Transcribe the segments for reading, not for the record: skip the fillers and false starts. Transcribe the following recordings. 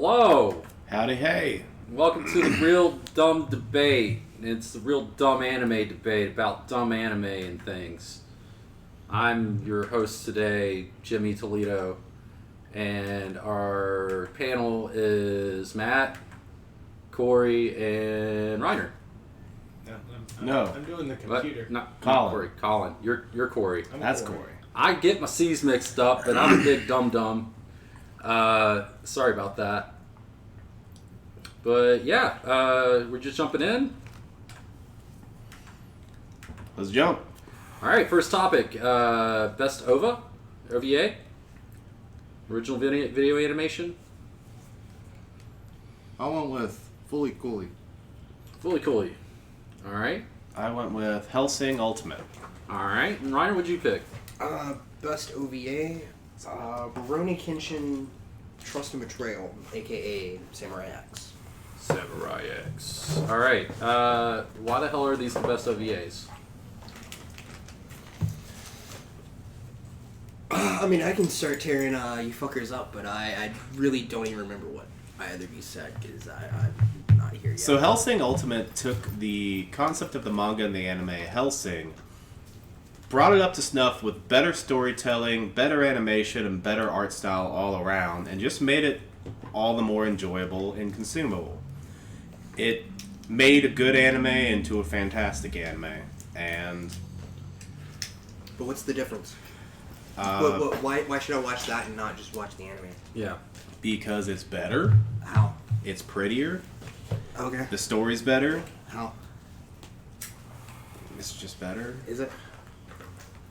Hello. Howdy, hey. Welcome to the Real Dumb Debate. It's the real dumb anime debate about dumb anime and things. I'm your host today, Jimmy Toledo, and our panel is Matt, Corey, and Reiner. I'm doing the computer. Not Colin. Corey. Colin. You're Corey. That's Corey. I get my C's mixed up, but I'm a big dum-dum. Sorry about that. But yeah, we're just jumping in. Let's jump. Alright, first topic. Best OVA? Original video animation? I went with Fully Cooley. Fully Cooley. Alright. I went with Hellsing Ultimate. Alright. And Reiner, what'd you pick? Best OVA, Rurouni Kenshin, Trust and Betrayal, aka Samurai X. Samurai X. Alright. Why the hell are these the best OVAs? I mean, I can start tearing you fuckers up, but I really don't even remember what either of you said, because I'm not here yet. So Hellsing Ultimate took the concept of the manga and the anime Hellsing, brought it up to snuff with better storytelling, better animation, and better art style all around, and just made it all the more enjoyable and consumable. It made a good anime into a fantastic anime, and... But what's the difference? Why should I watch that and not just watch the anime? Yeah. because it's better, How? it's prettier, Okay. the story's better, How? it's just better. Is it?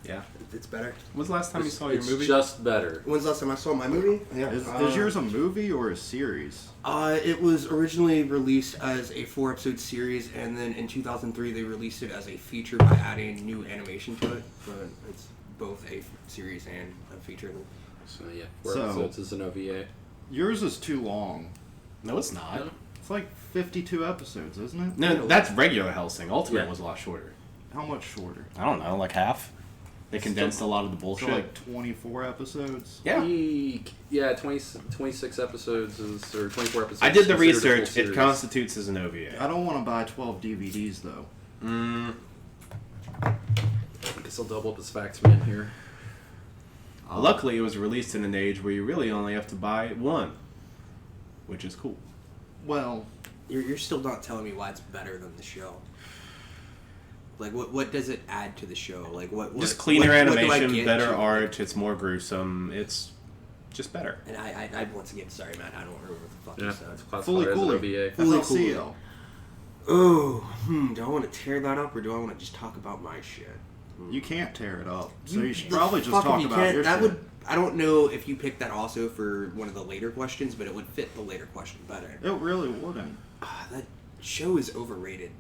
Yeah. It's better. When's the last time you saw your It's movie? just better. When's the last time I saw my movie? Yeah. Is yours a movie or a series? It was originally released as a 4-episode series, and then in 2003 they released it as a feature by adding new animation to it. But it's both a series and a feature. So yeah, 4 So- episodes is an OVA. Yours is too long. No, it's not. No. It's like 52 episodes, isn't it? No, that's regular Hellsing. Ultimate Yeah. was a lot shorter. How much shorter? I don't know, like half. They condensed a lot of the So bullshit. like 24 episodes? Yeah. Yeah, 26 episodes is, or 24 episodes. I did the is considered a full research. It series. constitutes as an OVA. I don't want to buy 12 DVDs though. I guess I'll double up his facts man here. Luckily, it was released in an age where you really only have to buy one, which is cool. Well, You're still not telling me why it's better than the show. Like, what does it add to the show? Like, what Just cleaner what do I animation, get better to- art. It's more gruesome. It's just better. And I once again, sorry, Matt, I don't remember what the fuck Yeah, you it's said. classified Fully as an Cooley. OVA. Fully FLCL. Oh, do I want to tear that up, or do I want to just talk about my shit? You can't tear it up. So you should The probably just fuck talk if you about can't. your That shit. would. I don't know if you picked that also for one of the later questions, but it would fit the later question better. It really wouldn't. That show is overrated.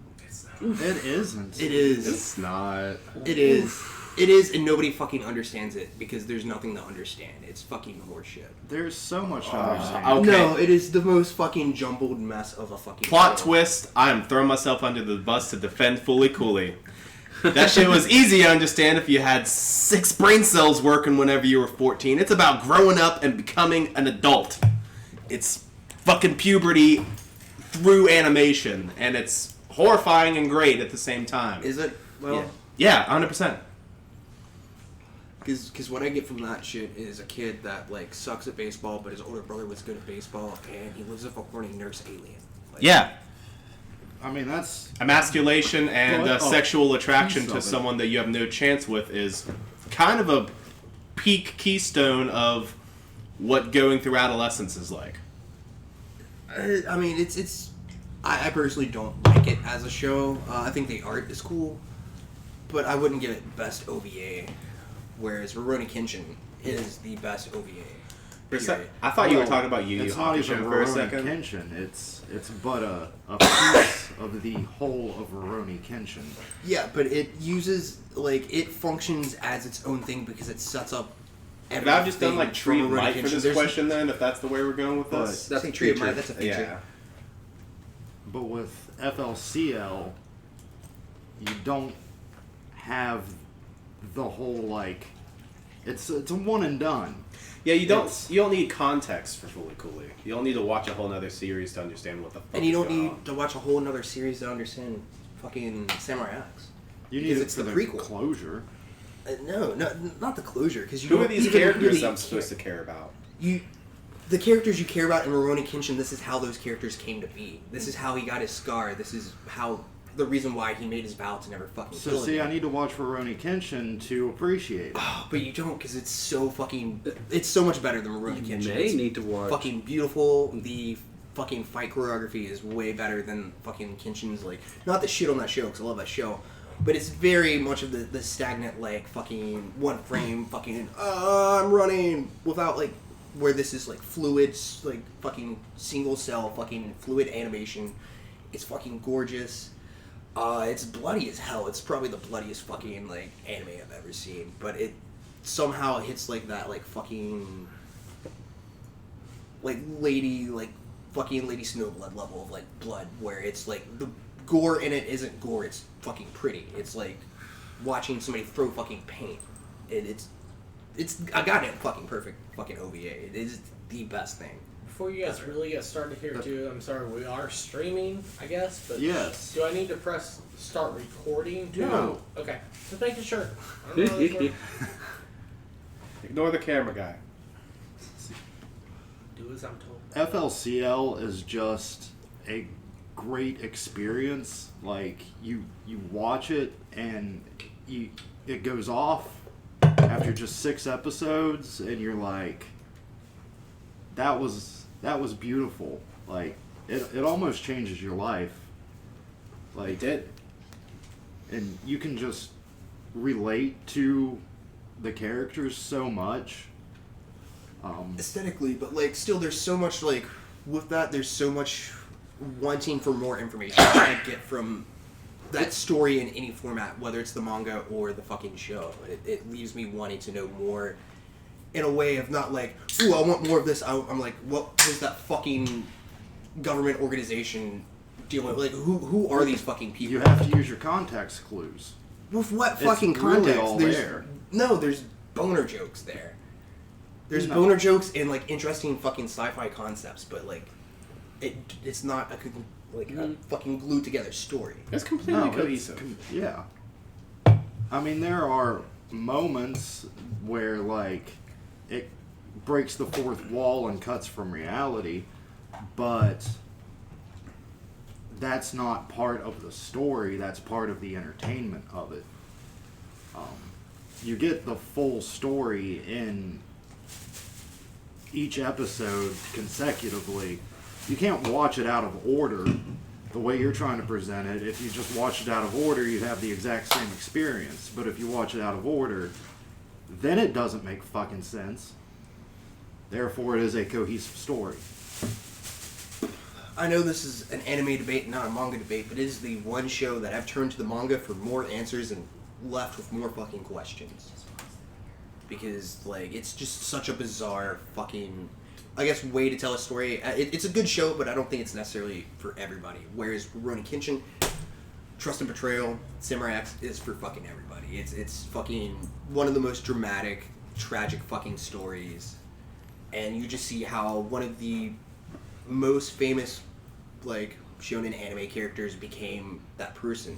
It isn't. It is. It's not. It is. It is, and nobody fucking understands it because there's nothing to understand. It's fucking horseshit. There's so much to understand. Okay. No, it is the most fucking jumbled mess of a fucking Plot show. twist. I'm throwing myself under the bus to defend Fully Cooley. That shit was easy to understand if you had 6 brain cells working whenever you were 14. It's about growing up and becoming an adult. It's fucking puberty through animation, and it's horrifying and great at the same time. Is it? Well, Yeah, 100%. because what I get from that shit is a kid that like sucks at baseball, but his older brother was good at baseball, and he lives with a horny nurse alien. Like, Yeah. I mean, that's... Emasculation and Well, sexual attraction piece to of it. someone that you have no chance with is kind of a peak keystone of what going through adolescence is like. I mean, it's. I personally don't like it as a show. I think the art is cool, but I wouldn't give it best OVA. Whereas Rurouni Kenshin is the best OVA. Period. I thought you were talking about Yu Yu It's not even Hakusho for a Rurouni second. Kenshin. It's but a piece of the whole of Rurouni Kenshin. Yeah, but it uses it functions as its own thing because it sets up. Have I just done like everything tree of from Rurouni might for Kenshin. this There's- question then, if that's the way we're going with But- this? That's Say a Tree of feature. Might, that's a feature. Yeah. But with FLCL, you don't have the whole It's a one and done. Yeah, you don't need context for Fooly Cooly. You don't need to watch a whole other series to understand what the fuck And you is don't going need on. to watch a whole another series to understand fucking Samurai X. You need Because it it's for the the prequel. closure. No, not the closure. Because Who are these characters I'm supposed to care about? The characters you care about in Rurouni Kenshin, this is how those characters came to be. This is how he got his scar. This is how the reason why he made his vow to never fucking So kill see, anyone. I need to watch Rurouni Kenshin to appreciate it. Oh, but you don't, because it's so fucking... It's so much better than Rurouni You Kenshin. may It's need to watch. fucking beautiful. The fucking fight choreography is way better than fucking Kenshin's, like... Not the shit on that show, because I love that show. But it's very much of the stagnant, like, fucking one frame, fucking... I'm running! Without, like... Where this is, like, fluid, like, fucking single cell, fucking fluid animation. It's fucking gorgeous. It's bloody as hell. It's probably the bloodiest fucking, like, anime I've ever seen. But it somehow hits, like, that, like, fucking... Like, fucking Lady Snowblood level of, like, blood. Where it's, like, the gore in it isn't gore. It's fucking pretty. It's, like, watching somebody throw fucking paint. And it's a goddamn fucking perfect fucking OVA. It is the best thing. Before you guys really get started here, too, I'm sorry, we are streaming, I guess, but Yes. do I need to press start recording, too? No. Okay, just making sure. I don't know how this works. Ignore the camera guy. Do as I'm told. FLCL is just a great experience. Like you watch it and it goes off after just 6 episodes, and you're like, that was beautiful. Like it almost changes your life. Like It did. and you can just relate to the characters so much. Aesthetically, but like still there's so much like with that there's so much wanting for more information trying to get from that story in any format, whether it's the manga or the fucking show. It leaves me wanting to know more in a way of not like, ooh, I want more of this. I'm like, what was that fucking government organization dealing with? Like, who are these fucking people? You have to use your context clues. With what It's fucking really context? all There's there. no, there's boner jokes there. There's No. boner jokes and like interesting fucking sci-fi concepts, but like it's not a fucking glued together story. It's completely it's cohesive. yeah. I mean, there are moments where, like, it breaks the fourth wall and cuts from reality, but that's not part of the story. That's part of the entertainment of it. You get the full story in each episode consecutively. You can't watch it out of order the way you're trying to present it. If you just watch it out of order, you have the exact same experience. But if you watch it out of order, then it doesn't make fucking sense. Therefore, it is a cohesive story. I know this is an anime debate, not a manga debate, but it is the one show that I've turned to the manga for more answers and left with more fucking questions. Because, like, it's just such a bizarre fucking, I guess, way to tell a story. It's a good show, but I don't think it's necessarily for everybody. Whereas Rurouni Kenshin, Trust and Betrayal, Samurai X is for fucking everybody. It's fucking one of the most dramatic, tragic fucking stories. And you just see how one of the most famous, like, shonen anime characters became that person.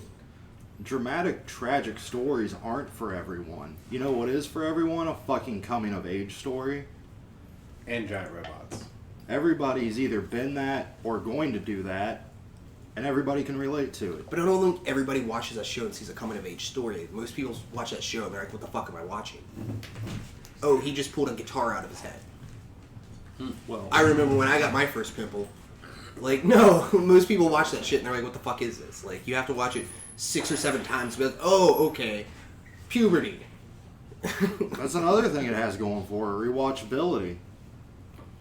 Dramatic, tragic stories aren't for everyone. You know what is for everyone? A fucking coming-of-age story. And giant robots. Everybody's either been that or going to do that, and everybody can relate to it. But I don't think everybody watches that show and sees a coming-of-age story. Most people watch that show and they're like, what the fuck am I watching? Oh, he just pulled a guitar out of his head. Well, I remember when I got my first pimple. Like, no, most people watch that shit and they're like, what the fuck is this? Like, you have to watch it 6 or 7 times to be like, oh, okay, puberty. that's another thing it has going for it, rewatchability.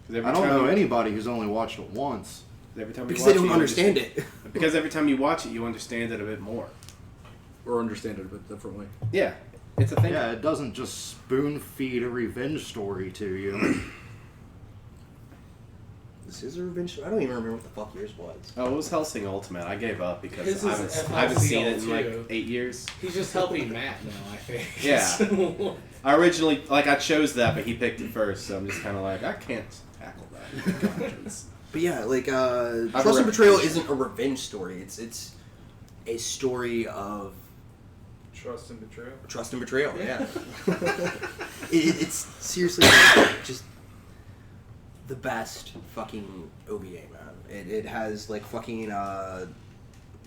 'Cause every I don't time know you- anybody who's only watched it once. Every time you Because watch they don't you understand it. Because every time you watch it, you understand it a bit more. Or understand it a bit differently. Yeah, it's a thing. Yeah, it doesn't just spoon feed a revenge story to you. Was his a revenge story? I don't even remember what the fuck yours was. Oh, it was Hellsing Ultimate. I gave up because His I is haven't seen it in like FLCL too. 8 years. He's just helping Matt now, I think. Yeah. I originally, I chose that, but he picked it first, so I'm just kind of like, I can't tackle that with conscience. But yeah, like a Trust and Betrayal reputation. isn't a revenge story. It's a story of Trust and betrayal. trust and betrayal. Yeah. It's seriously just the best fucking OVA, man. It has like fucking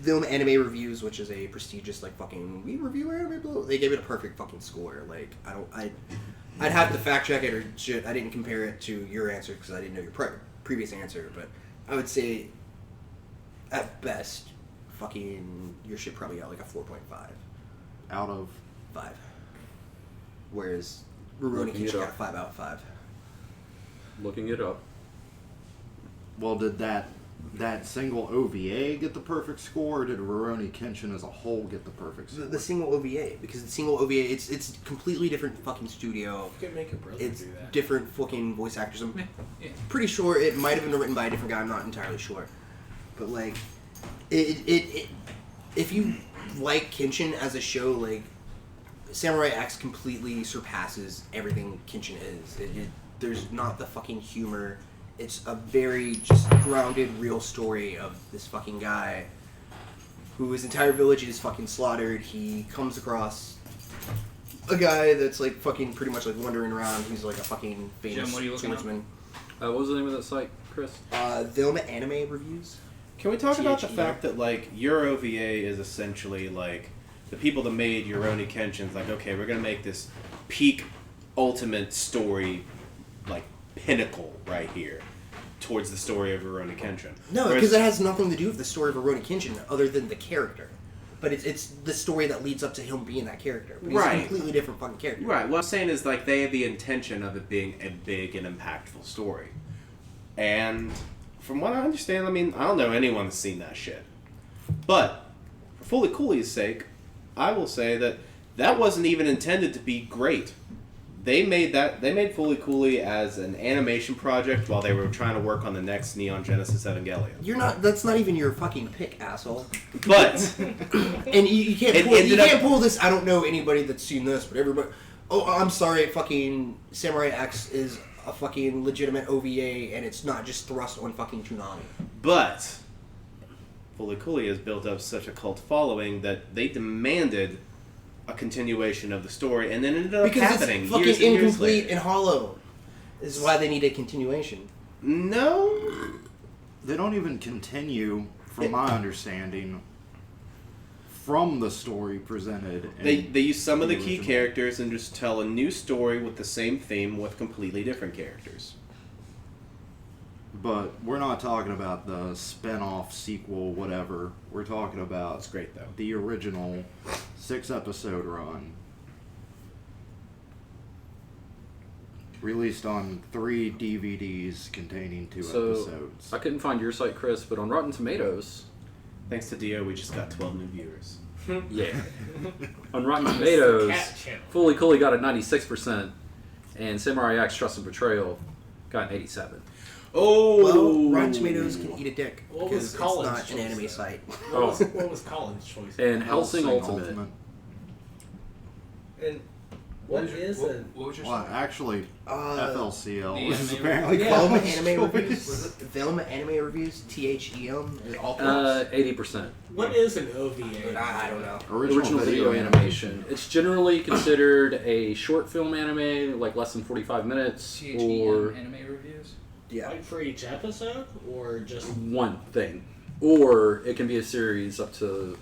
Film Anime Reviews, which is a prestigious like fucking we review anime. Blah. They gave it a perfect fucking score. Like I'd have to fact check it or shit. I didn't compare it to your answer because I didn't know your previous answer, but I would say at best, fucking your shit probably got like a 4.5 Out of 5. Whereas Rurouni Looking it Kenshin got a up. 5 out of 5. Looking it up. well, did that single OVA get the perfect score, or did Rurouni Kenshin as a whole get the perfect score? The single OVA, because the single OVA, it's completely different fucking studio. You could make your brother It's do that. different fucking voice actors. I'm Yeah. pretty sure it might have been written by a different guy. I'm not entirely sure, but like, it if you like Kenshin as a show, like Samurai X completely surpasses everything Kenshin is. There's not the fucking humor. It's a very just grounded, real story of this fucking guy who his entire village is fucking slaughtered. He comes across a guy that's like fucking pretty much like wandering around. He's like a fucking famous Jim, what are you looking up? swordsman. What was the name of that site, Chris? Vilma Anime Reviews. Can we talk about the THEO. fact that, like, your OVA is essentially, like, the people that made Rurouni Kenshin's like, okay, we're going to make this peak ultimate story, like, pinnacle right here towards the story of Rurouni Kenshin. No, Whereas- because it has nothing to do with the story of Rurouni Kenshin other than the character. But it's the story that leads up to him being that character. But he's Right. a completely different fucking character. Right, what I'm saying is, like, they had the intention of it being a big and impactful story. And from what I understand, I mean, I don't know anyone that's seen that shit. But, for Fully Cooley's sake, I will say that that wasn't even intended to be great. They made Fully Cooley as an animation project while they were trying to work on the next Neon Genesis Evangelion. That's not even your fucking pick, asshole. But, And you It can't pull, you ended up- can't pull this. I don't know anybody that's seen this, but everybody. Oh, I'm sorry. Fucking Samurai X is a fucking legitimate OVA, and it's not just thrust on fucking Toonami. but, Fully Cooley has built up such a cult following that they demanded a continuation of the story, and then it ended up Because happening it's fucking years and years incomplete later. and hollow. This is why they need a continuation. No, They don't even continue, from It- my understanding, from the story presented. they in use some of the key original. characters and just tell a new story with the same theme with completely different characters. But we're not talking about the spin-off, sequel, whatever. We're talking about That's great though. the original 6-episode run. Released on 3 DVDs containing 2 So episodes. I couldn't find your site, Chris, but on Rotten Tomatoes, Thanks to Dio, we just got 12 new viewers. yeah, on Rotten Cat Tomatoes, channel. Fully Cooley got a 96%, and Samurai X Trust and Betrayal got an 87. Oh, Well, Rotten Tomatoes can eat a dick What because was it's Colin's not an choice, anime though? site. What was Colin's choice? And Hellsing Ultimate. And what is a What was your Well, actually, FLCL, the which is anime apparently review? Velma Colin's Anime choice. Reviews. Velma Anime Reviews. THEM. All caps. 80%. what is an OVA? I don't know. Original video animation. It's generally considered a short film anime, like less than 45 minutes, or THEM anime reviews? Yeah. Like for each episode, or just one thing. Or it can be a series up to,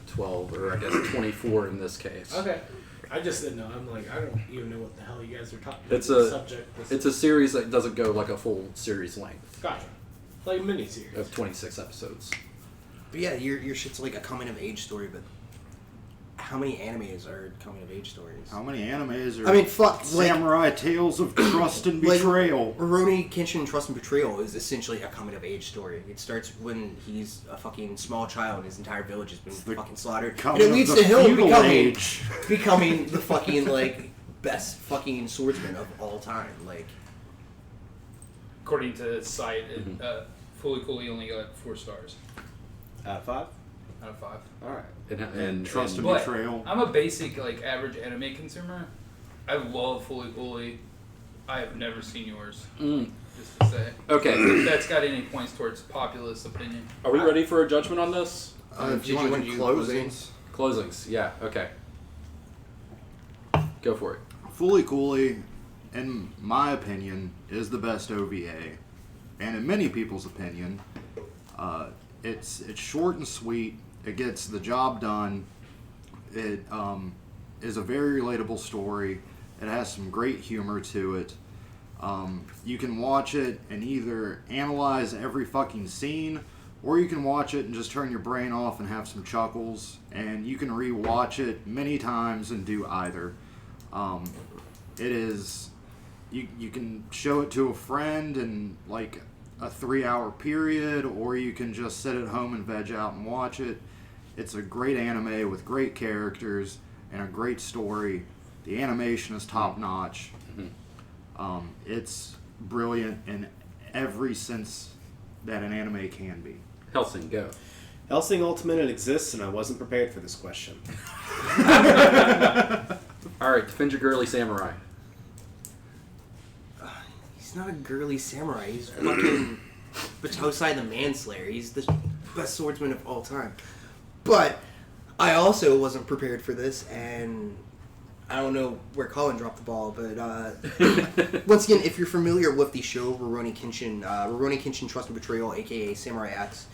12, or I guess 24 in this case. okay? I just didn't know. I'm like, I don't even know what the hell you guys are talking. It's about. a- Subject. This It's a series that doesn't go like a full series length gotcha. Like miniseries. of 26 episodes. But yeah, your shit's like a coming of age story, but how many animes are coming of age stories? How many animes are I mean, fuck, like, Samurai Tales of Trust and like- Betrayal? Rurouni Kenshin Trust and Betrayal is essentially a coming of age story. It starts when he's a fucking small child and his entire village has been the fucking slaughtered. And Coming it of leads the to him feudal age. becoming the fucking, like, best fucking swordsman of all time. Like, according to the site, Fully Cooley only got 4 stars Out of 5? out of 5. All right. And Trust and But Betrayal. I'm a basic, like, average anime consumer. I love Fully Cooley. I have never seen yours, just to say. Okay. If that's got any points towards populist opinion. Are we ready for a judgment on this? If Did you want to do do closings, Closings. Yeah. Okay. Go for it. Fully Cooley, in my opinion, is the best OVA, and in many people's opinion, it's short and sweet. It gets the job done. It is a very relatable story. It has some great humor to it. You can watch it and either analyze every fucking scene, or you can watch it and just turn your brain off and have some chuckles. And you can re-watch it many times and do either. It is, you can show it to a friend in like a 3-hour period, or you can just sit at home and veg out and watch it. It's a great anime with great characters and a great story. The animation is top notch. It's brilliant in every sense that an anime can be. Helsing, go. Hellsing Ultimate exists, and I wasn't prepared for this question. All right, defend your girly samurai. He's not a girly samurai. He's fucking Batosai the Manslayer. He's the best swordsman of all time. But I also wasn't prepared for this, and I don't know where Colin dropped the ball, but once again, if you're familiar with the show Rurouni Kenshin Trust and Betrayal, aka Samurai X,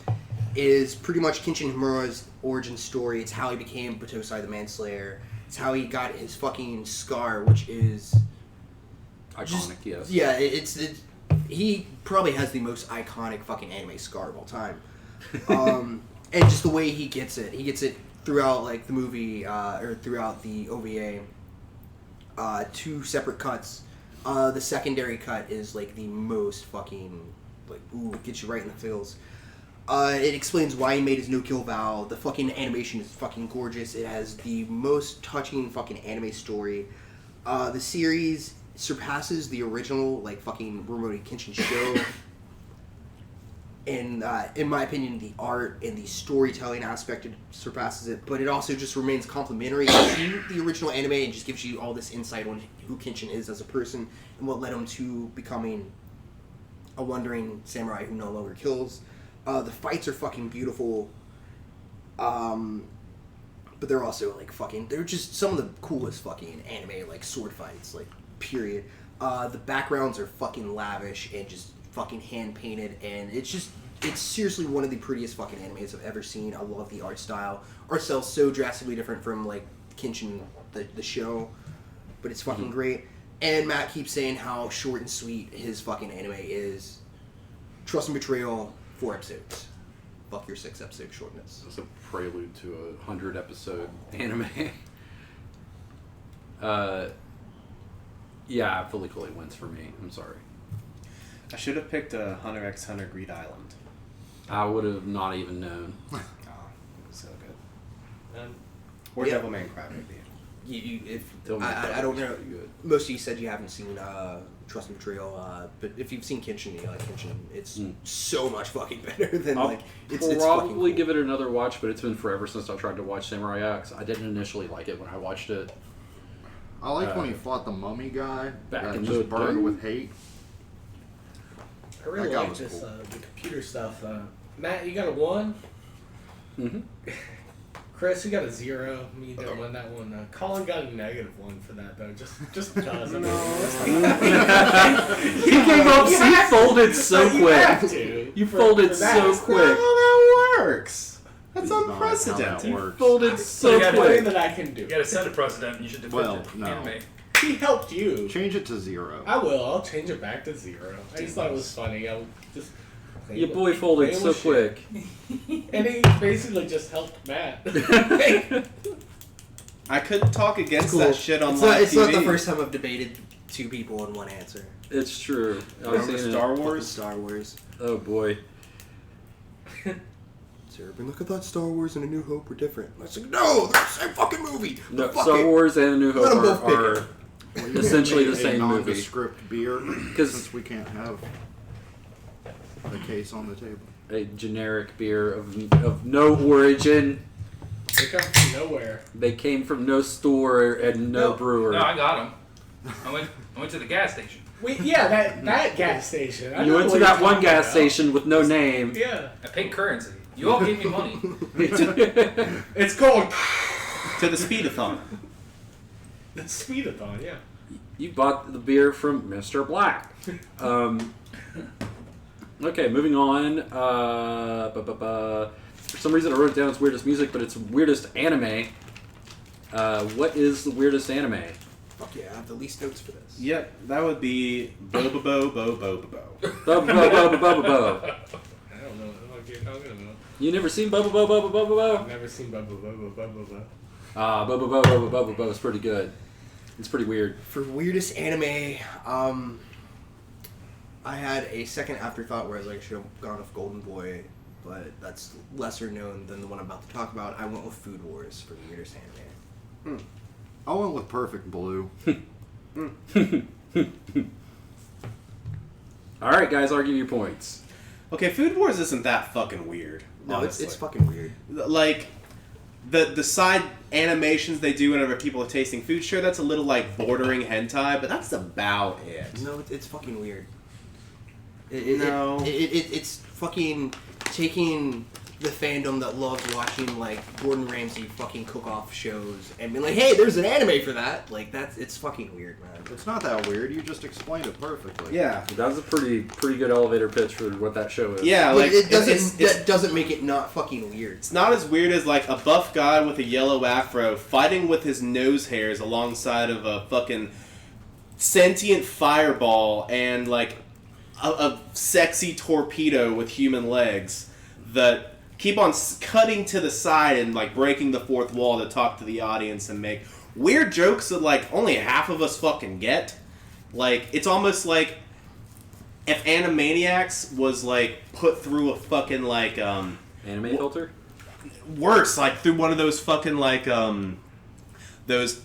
is pretty much Kenshin Himura's origin story. It's how he became Batosai the Manslayer. It's how he got his fucking scar, which is Iconic, yes. yeah, it's he probably has the most iconic fucking anime scar of all time. And just the way he gets it throughout like the movie or throughout the OVA. 2 separate cuts. The secondary cut is like the most fucking like gets you right in the feels. It explains why he made his no-kill vow. The fucking animation is fucking gorgeous. It has the most touching fucking anime story. The series surpasses the original like fucking Rurouni Kenshin show. And in my opinion, the art and the storytelling aspect surpasses it, but it also just remains complimentary to the original anime and just gives you all this insight on who Kenshin is as a person and what led him to becoming a wandering samurai who no longer kills. The fights are fucking beautiful, but they're also like fucking. They're just some of the coolest fucking anime like sword fights, like period. The backgrounds are fucking lavish and just fucking hand painted, and it's seriously one of the prettiest fucking animes I've ever seen. I love the art style. Art style's so drastically different from like Kenshin the show, but it's fucking great. And Matt keeps saying how short and sweet his fucking anime is. Trust and Betrayal, 4 episodes. Fuck your 6-episode shortness. It's a prelude to a 100-episode anime. Yeah, Fully Cooley wins for me. I'm sorry. I should have picked Hunter x Hunter Greed Island. I would have not even known. Oh, it was so good. Um, Or Yeah. Devilman Crybaby. I don't know. Pretty good. Most of you said you haven't seen Trust and Betrayal, but if you've seen Kenshin, you like Kenshin. It's so much fucking better than I'll like it's probably fucking cool. give it another watch, but it's been forever since I tried to watch Samurai X. I didn't initially like it when I watched it. I like when he fought the mummy guy Back that in just the burned day. with hate. I really That guy like was this cool. the computer stuff. Matt, you got a 1. Mm-hmm. Chris, you got a 0. Me didn't win that one. Colin got a -1 for that though, just because. He came up, he folded so You have quick. to. You For folded that. so That's not quick. how that works. That's It's not how unprecedented. that works. Folded so You gotta Nothing quick. that I can do. You gotta set a precedent and you should defend Well, it. no. Anime. He helped you. Change it to 0. I will. I'll change it back to 0. I just thought it was funny. I'll just. Your boy folded so quick. And he basically just helped Matt. I couldn't talk against Cool. that shit on It's live not TV. the first time I've debated 2 people in one answer. It's true. I was Remember seeing Star it. Fucking Wars? Star Wars. Oh boy. Sir, but look, I thought Star Wars and A New Hope were different. I was like, no, they're the same fucking movie. No, Fuck Star it. Wars and A New Let 'em Hope both pick are essentially the A same movie. nondescript beer, 'Cause- since we can't have a case on the table. A generic beer of no origin. They come from nowhere. They came from no store and no brewer. No, I got them. I went to the gas station. That gas station. I You know went to what that you're one talking gas about. station with no name. Yeah. I paid currency. You all gave me money. It's called To the speedathon. the Speedathon, yeah. You bought the beer from Mr. Black. Okay, moving on. For some reason I wrote it down as weirdest music, but it's weirdest anime. What is the weirdest anime? Fuck yeah, I have the least notes for this. Yep, that would be Bobobo Bobobo. Bo, bo, bo, bo, bo, bo. I don't know. I don't know. You never seen Bo, bo, bo, bo, bo, bo, I've bo? never seen Bubba. Ah, Bo, bo, bo, bo, bo, bo, bo. It's pretty good. It's pretty weird. For weirdest anime, I had a second afterthought where I was like, I should have gone with Golden Boy, but that's lesser known than the one I'm about to talk about. I went with Food Wars for the weirdest anime. I went with Perfect Blue. Alright, guys, I'll give you points. Okay, Food Wars isn't that fucking weird. No, honestly. it's fucking weird. Like, the side animations they do whenever people are tasting food, sure, that's a little, like, bordering hentai, but that's about it. No, it's fucking weird. No. It's fucking taking the fandom that loves watching like Gordon Ramsay fucking cook-off shows and being like, hey, there's an anime for that. Like it's fucking weird, man. It's not that weird. You just explained it perfectly. Yeah. That was a pretty good elevator pitch for what that show is. Yeah, But like, it doesn't. it's That doesn't make it not fucking weird. It's not as weird as like a buff guy with a yellow afro fighting with his nose hairs alongside of a fucking sentient fireball and like a sexy torpedo with human legs that keep on cutting to the side and like breaking the fourth wall to talk to the audience and make weird jokes that like only half of us fucking get. Like it's almost like if Animaniacs was like put through a fucking like Anime filter? worse, like through one of those fucking like those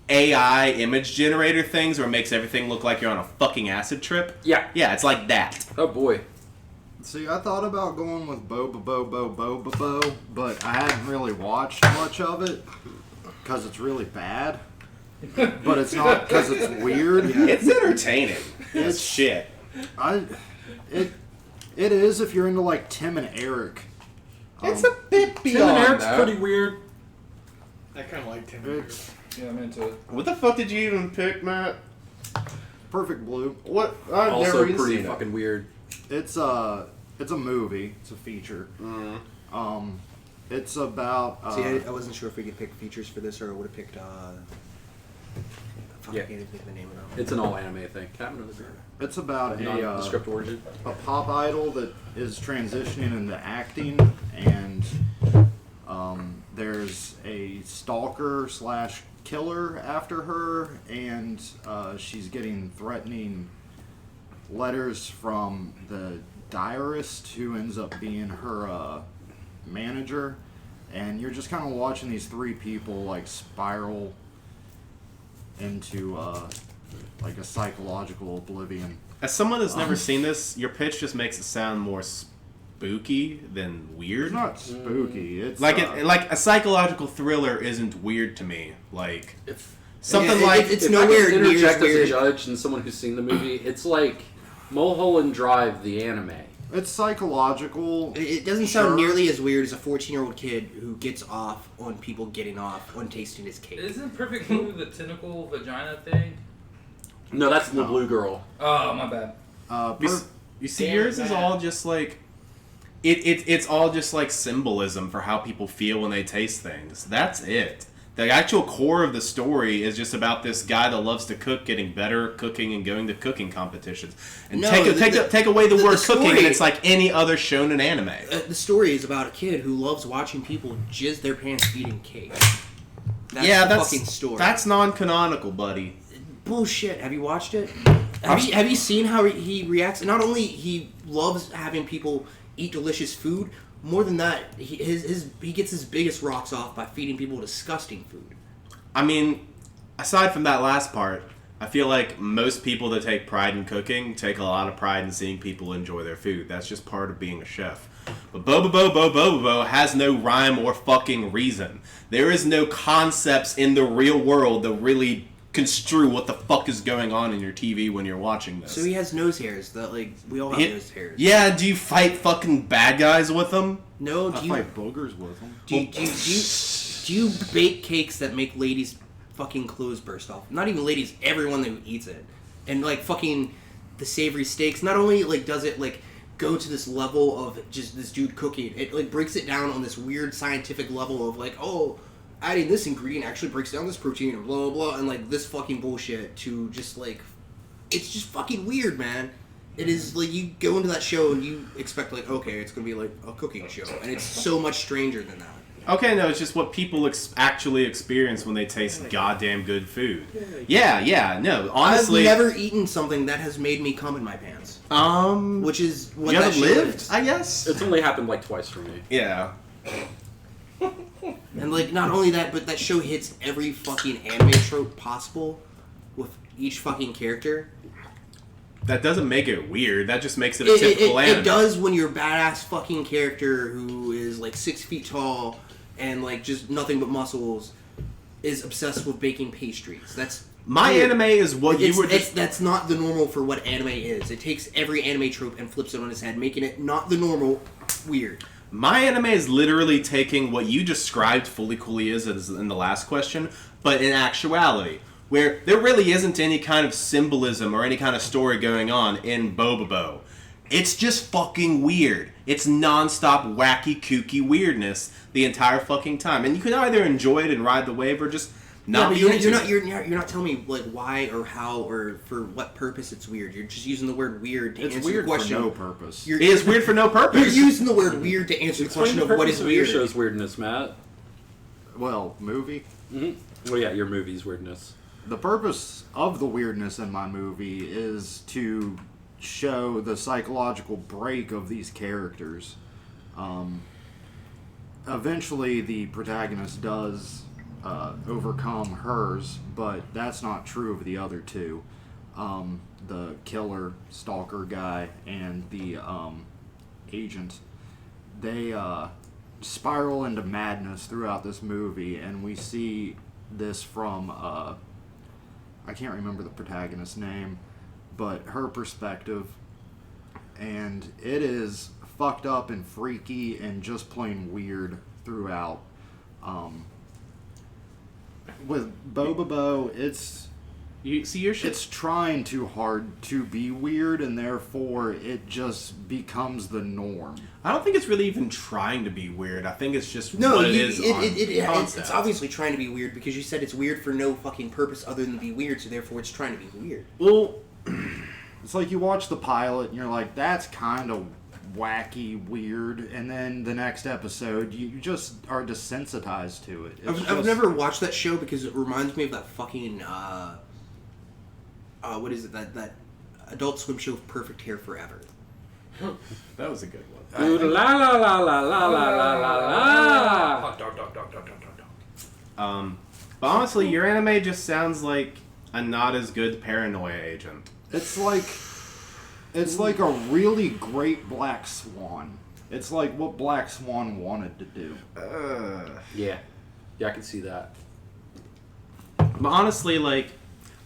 AI image generator things where it makes everything look like you're on a fucking acid trip. Yeah. Yeah, it's like that. Oh boy. See, I thought about going with Bo, but I hadn't really watched much of it because it's really bad. But it's not because it's weird. It's entertaining. It's It's- shit. It is if you're into like Tim and Eric. It's a bit Tim beyond and Eric's that. pretty weird. I kind of like Tim. It's Yeah, I'm into it. What the fuck did you even pick, Matt? Perfect Blue. What? I've Also never even pretty seen fucking weird. It's a movie. It's a feature. It's about See, I wasn't sure if we could pick features for this or I would have picked. Fuck, Yeah. I can't even think of the name of it. It's an all anime thing. Captain of the Beer. it's about The script origin. a pop idol that is transitioning into acting, and there's a stalker slash killer after her, and she's getting threatening letters from the diarist who ends up being her manager, and you're just kind of watching these three people like spiral into like a psychological oblivion. As someone that's never seen this, your pitch just makes it sound more spooky than weird. It's not spooky. It's Like like a psychological thriller isn't weird to me. Like something Yeah, like it's If nowhere I can near interject as as a weird. judge and someone who's seen the movie, it's like Mulholland Drive, the anime. It's psychological. It doesn't sound Sure. nearly as weird as a 14-year-old kid who gets off on people getting off on tasting his cake. Isn't Perfect Blue the tentacle vagina thing? No, that's the No. Blue Girl. Oh, my bad. you see, Damn yours is that. all just like it's all just like symbolism for how people feel when they taste things. That's it. The actual core of the story is just about this guy that loves to cook, getting better at cooking, and going to cooking competitions. And No, take away the the word cooking, story- and it's like any other shonen anime. The story is about a kid who loves watching people jizz their pants eating cake. That's yeah, the that's fucking story. that's non-canonical, buddy. Bullshit. Have you watched it? Have you seen how he reacts? Not only he loves having people eat delicious food, more than that, he gets his biggest rocks off by feeding people disgusting food. I mean, aside from that last part, I feel like most people that take pride in cooking take a lot of pride in seeing people enjoy their food. That's just part of being a chef. But Bobobo has no rhyme or fucking reason. There is no concepts in the real world that really construe what the fuck is going on in your TV when you're watching this. So he has nose hairs. That like we all have nose hairs. Yeah, do you fight fucking bad guys with them? No, I fight boogers with them. Do you bake cakes that make ladies' fucking clothes burst off? Not even ladies, everyone who eats it. And like fucking the savory steaks. Not only like does it like go to this level of just this dude cooking, it like breaks it down on this weird scientific level of like, oh, adding this ingredient actually breaks down this protein and blah blah blah, and like this fucking bullshit to just like, it's just fucking weird, man. It is like you go into that show and you expect like, okay, it's gonna be like a cooking show, and it's so much stranger than that. Okay, no, it's just what people actually experience when they taste goddamn good food. Yeah, no, honestly... I've never eaten something that has made me cum in my pants. Which is what you that haven't show lived, is. I guess? It's only happened like twice for me. Yeah. And like, not only that, but that show hits every fucking anime trope possible with each fucking character. That doesn't make it weird, that just makes it a typical anime. It does when your badass fucking character who is like 6 feet tall and like just nothing but muscles is obsessed with baking pastries. That's my weird. anime is what you were just... That's not the normal for what anime is. It takes every anime trope and flips it on its head, making it not the normal weird. My anime is literally taking what you described Fully Cooley is in the last question, but in actuality, where there really isn't any kind of symbolism or any kind of story going on in Bobobo. It's just fucking weird. It's non-stop wacky, kooky weirdness the entire fucking time. And you can either enjoy it and ride the wave or just not be into it. You're not telling me like why or how or for what purpose it's weird. You're just using the word weird to answer the question. For no purpose. It is weird for no purpose. You're using the word weird to answer the question of what is Your weird. show's weirdness, Matt. Well, movie. Mm-hmm. Well, yeah, your movie's weirdness. The purpose of the weirdness in my movie is to show the psychological break of these characters. Eventually, the protagonist does overcome hers, but that's not true of the other two. The killer, stalker guy, and the agent. They spiral into madness throughout this movie, and we see this from... I can't remember the protagonist's name, but her perspective, and it is fucked up and freaky and just plain weird throughout. With Bobobo, it's trying too hard to be weird, and therefore it just becomes the norm. I don't think it's really even trying to be weird. I think it's just what it is it's obviously trying to be weird because you said it's weird for no fucking purpose other than to be weird, so therefore it's trying to be weird. Well, it's like you watch the pilot and you're like, that's kind of wacky, weird, and then the next episode you just are desensitized to it. I've never watched that show because it reminds me of that fucking what is it, that Adult Swim show Perfect Hair Forever. that was a good one. Ooh, la la la la la la la la la. Hot dog. But honestly, your anime just sounds like a not as good paranoia agent. It's like a really great Black Swan. It's like what Black Swan wanted to do. Yeah, I can see that. But honestly, like,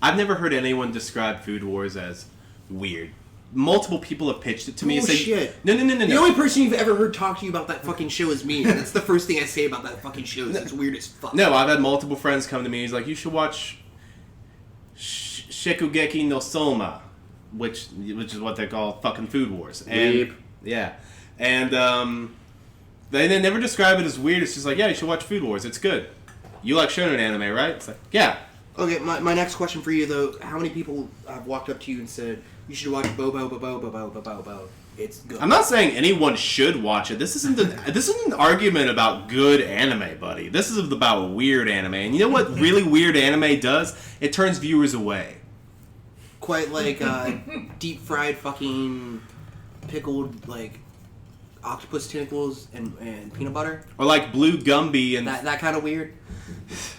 I've never heard anyone describe Food Wars as weird. Multiple people have pitched it to me and said, Bullshit. No. The only person you've ever heard talk to you about that fucking show is me, and that's the first thing I say about that fucking show is it's weird as fuck. No, I've had multiple friends come to me. He's like, you should watch Shikugeki no Soma, which is what they call fucking Food Wars. And Weep. yeah, and they never describe it as weird. It's just like, yeah, you should watch Food Wars. It's good. You like shonen anime, right? It's like, yeah. Okay, my next question for you though: how many people have walked up to you and said you should watch Bobo? It's good. I'm not saying anyone should watch it. This isn't an argument about good anime, buddy. This is about weird anime. And you know what really weird anime does? It turns viewers away. Quite like deep fried fucking pickled like octopus tentacles and peanut butter. Or like Blue Gumby and That kind of weird.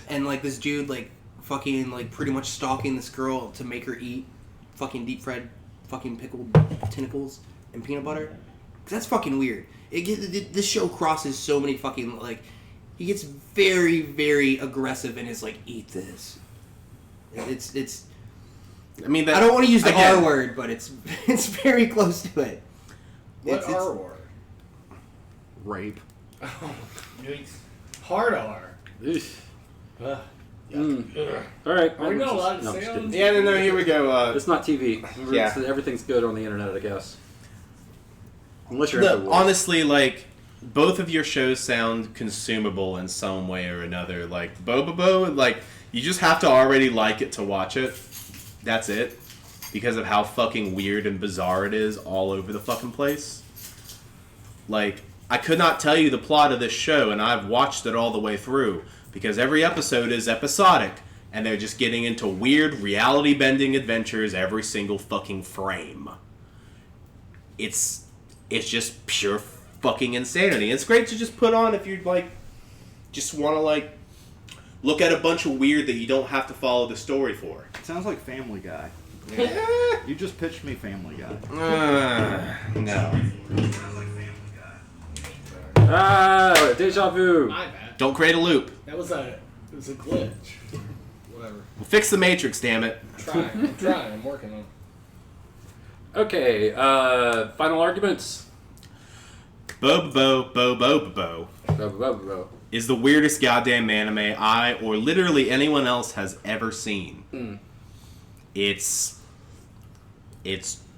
And like this dude like fucking like pretty much stalking this girl to make her eat fucking deep fried fucking pickled tentacles and peanut butter. 'Cause that's fucking weird. This show crosses so many fucking like. He gets very, very aggressive and is like, eat this. It's. I mean, I don't want to use the again, R word, but it's very close to it. What It's- R word? Rape. Yikes. Hard R. Eesh. Ugh. All right. Are we not allowed to No, I'm say just on- kidding. Yeah, no, here we go. It's not TV. Yeah. Everything's good on the internet, I guess. Unless you're No, into war. honestly, like, both of your shows sound consumable in some way or another. Like, Bobobo, like, you just have to already like it to watch it. That's it. Because of how fucking weird and bizarre it is all over the fucking place. Like, I could not tell you the plot of this show, and I've watched it all the way through. Because every episode is episodic, and they're just getting into weird, reality-bending adventures every single fucking frame. It's just pure fucking insanity. It's great to just put on if you like, just want to like, look at a bunch of weird that you don't have to follow the story for. Sounds like Family Guy. You just pitched me Family Guy. No. Ah, deja vu. My bad. Don't create a loop. It was a glitch. Whatever. We'll fix the Matrix, damn it. I'm trying. I'm working on it. Okay, final arguments. Bobobo is the weirdest goddamn anime I or literally anyone else has ever seen. It's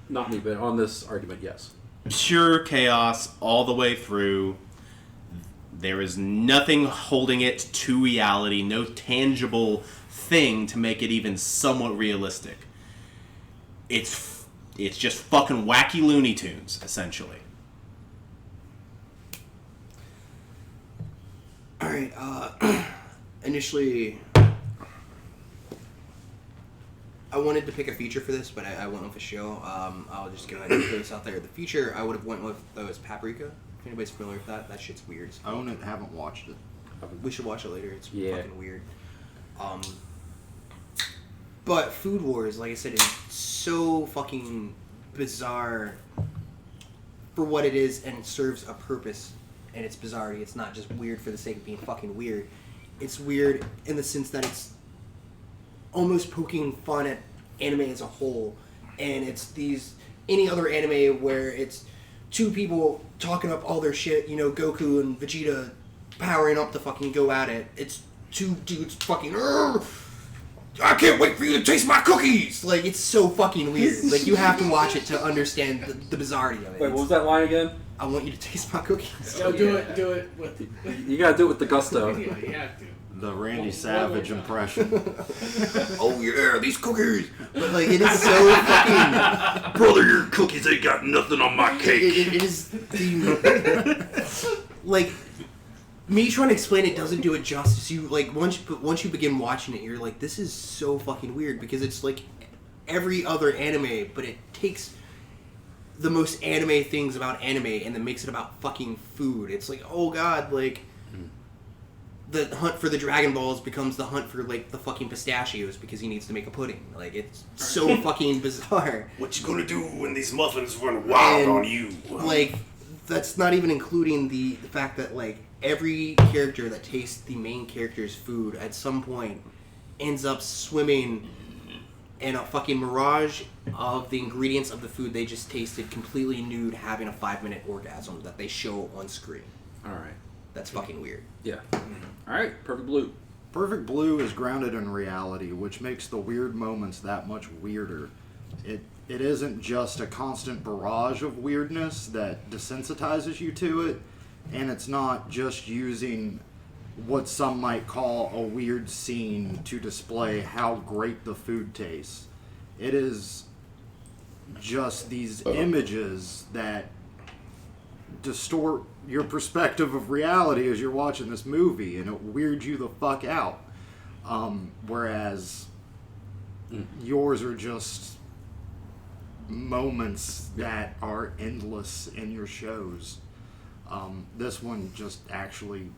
Not me, but on this argument, yes. pure chaos all the way through. There is nothing holding it to reality, no tangible thing to make it even somewhat realistic. It's just fucking wacky Looney Tunes, essentially. Alright, initially, I wanted to pick a feature for this, but I went with a show. I'll just go ahead and throw this out there. The feature I would have went with, though, is Paprika. If anybody's familiar with that, that shit's weird. I own it, haven't watched it. We should watch it later. It's Yeah. fucking weird. But Food Wars, like I said, is so fucking bizarre for what it is, and it serves a purpose. And its bizarrety. It's not just weird for the sake of being fucking weird. It's weird in the sense that it's almost poking fun at anime as a whole, and it's any other anime where it's two people talking up all their shit, you know, Goku and Vegeta powering up to fucking go at it. It's two dudes fucking, I can't wait for you to taste my cookies! Like, it's so fucking weird. Like, you have to watch it to understand the bizarrety of it. Wait, what was that line again? I want you to taste my cookies. Yo, do it with. You gotta do it with the gusto. Yeah, you have to. The Randy One Savage more time. impression. Oh yeah, these cookies! But like, it is so fucking... Brother, your cookies ain't got nothing on my It is the... Like, me trying to explain it doesn't do it justice. You, like, once you begin watching it, you're like, this is so fucking weird, because it's like every other anime, but it takes the most anime things about anime and then makes it about fucking food. It's like, oh god, like, the hunt for the Dragon Balls becomes the hunt for, like, the fucking pistachios because he needs to make a pudding. Like, it's so fucking bizarre. What you gonna do when these muffins run wild And, on you? Like, that's not even including the fact that, like, every character that tastes the main character's food at some point ends up swimming in a fucking mirage of the ingredients of the food they just tasted, completely nude, having a 5-minute orgasm that they show on screen. Alright. That's fucking weird. Yeah. Alright, Perfect Blue. Perfect Blue is grounded in reality, which makes the weird moments that much weirder. It isn't just a constant barrage of weirdness that desensitizes you to it, and it's not just using what some might call a weird scene to display how great the food tastes. It is just these images that distort your perspective of reality as you're watching this movie, and it weirds you the fuck out. Whereas yours are just moments that are endless in your shows. This one just actually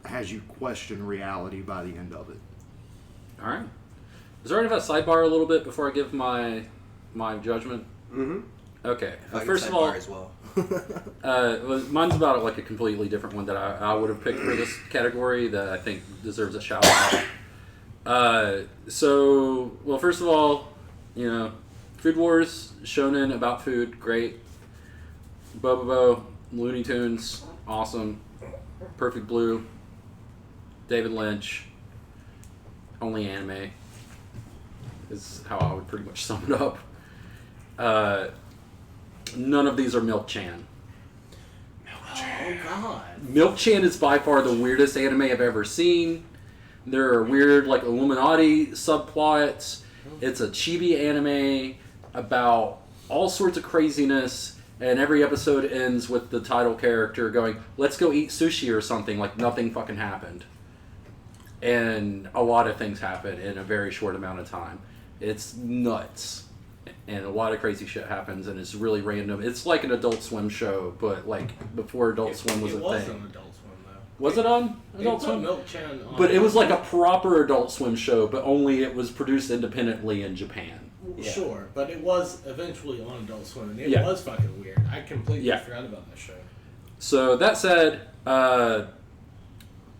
has you question reality by the end of it. All right. Is there any of a sidebar a little bit before I give my judgment? Mm-hmm. Okay. If I could First of all, sidebar as well. mine's about like a completely different one that I would have picked for this category that I think deserves a shout out. Well, first of all, Food Wars, shonen about food, great. Bobobo, Looney Tunes, awesome. Perfect Blue, David Lynch, only anime is how I would pretty much sum it up. None of these are Milk-chan. Oh God. Milk-chan is by far the weirdest anime I've ever seen. There are weird, like, Illuminati subplots. It's a chibi anime about all sorts of craziness, and every episode ends with the title character going, "Let's go eat sushi" or something, like nothing fucking happened. And a lot of things happen in a very short amount of time. It's nuts. And a lot of crazy shit happens, and it's really random. It's like an Adult Swim show, but like before Adult Swim was it a was thing. an Adult Swim though. Was it on They Adult put Swim? Milk-chan on. But it was like a proper Adult Swim show, but only it was produced independently in Japan. Sure, but it was eventually on Adult Swim, and it Yeah. was fucking weird. I completely Yeah. forgot about that show. So that said,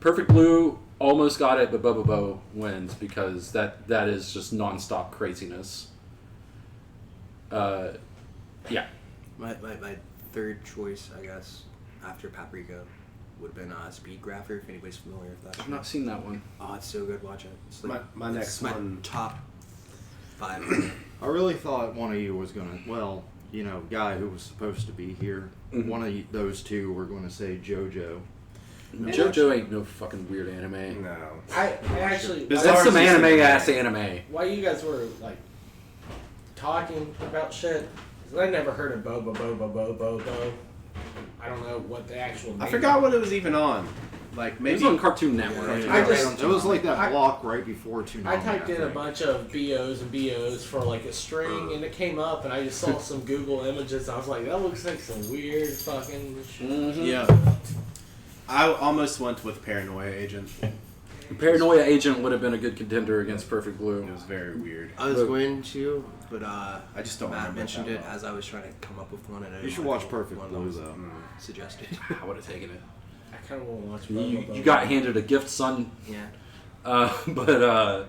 Perfect Blue almost got it, but Bobobo wins because that is just nonstop craziness. Yeah. My third choice, I guess, after Paprika, would have been Speed Grapher, if anybody's familiar with that. I've not seen that one. Oh, it's so good. Watch it. It's like, My next it's my one. top 5. I really thought one of you was gonna, guy who was supposed to be here. Mhm. One of those two were going to say JoJo. JoJo ain't no fucking weird anime. No. I actually. Bizarre That's some Season anime three. ass anime. While you guys were like talking about shit, 'cause I never heard of Bo. I don't know what the actual name. I forgot what it was even on. Like It maybe was on Cartoon Network. I just- it was like that I- block right before Toonami. I typed in a think. bunch of BOs and BOs for like a string, and it came up, and I just saw some Google images. I was like, that looks like some weird fucking shit. Mhm. Yeah. I almost went with Paranoia Agent. Paranoia Agent would have been a good contender against Perfect Blue. It was very weird. I was Look. going to, but I just don't Matt remember mentioned that it well. as I was trying to come up with one, and I You didn't should wanna watch go with Perfect one that Blue was though. suggested. I would have taken it. I kind of want to watch You got handed a gift, son. Yeah. But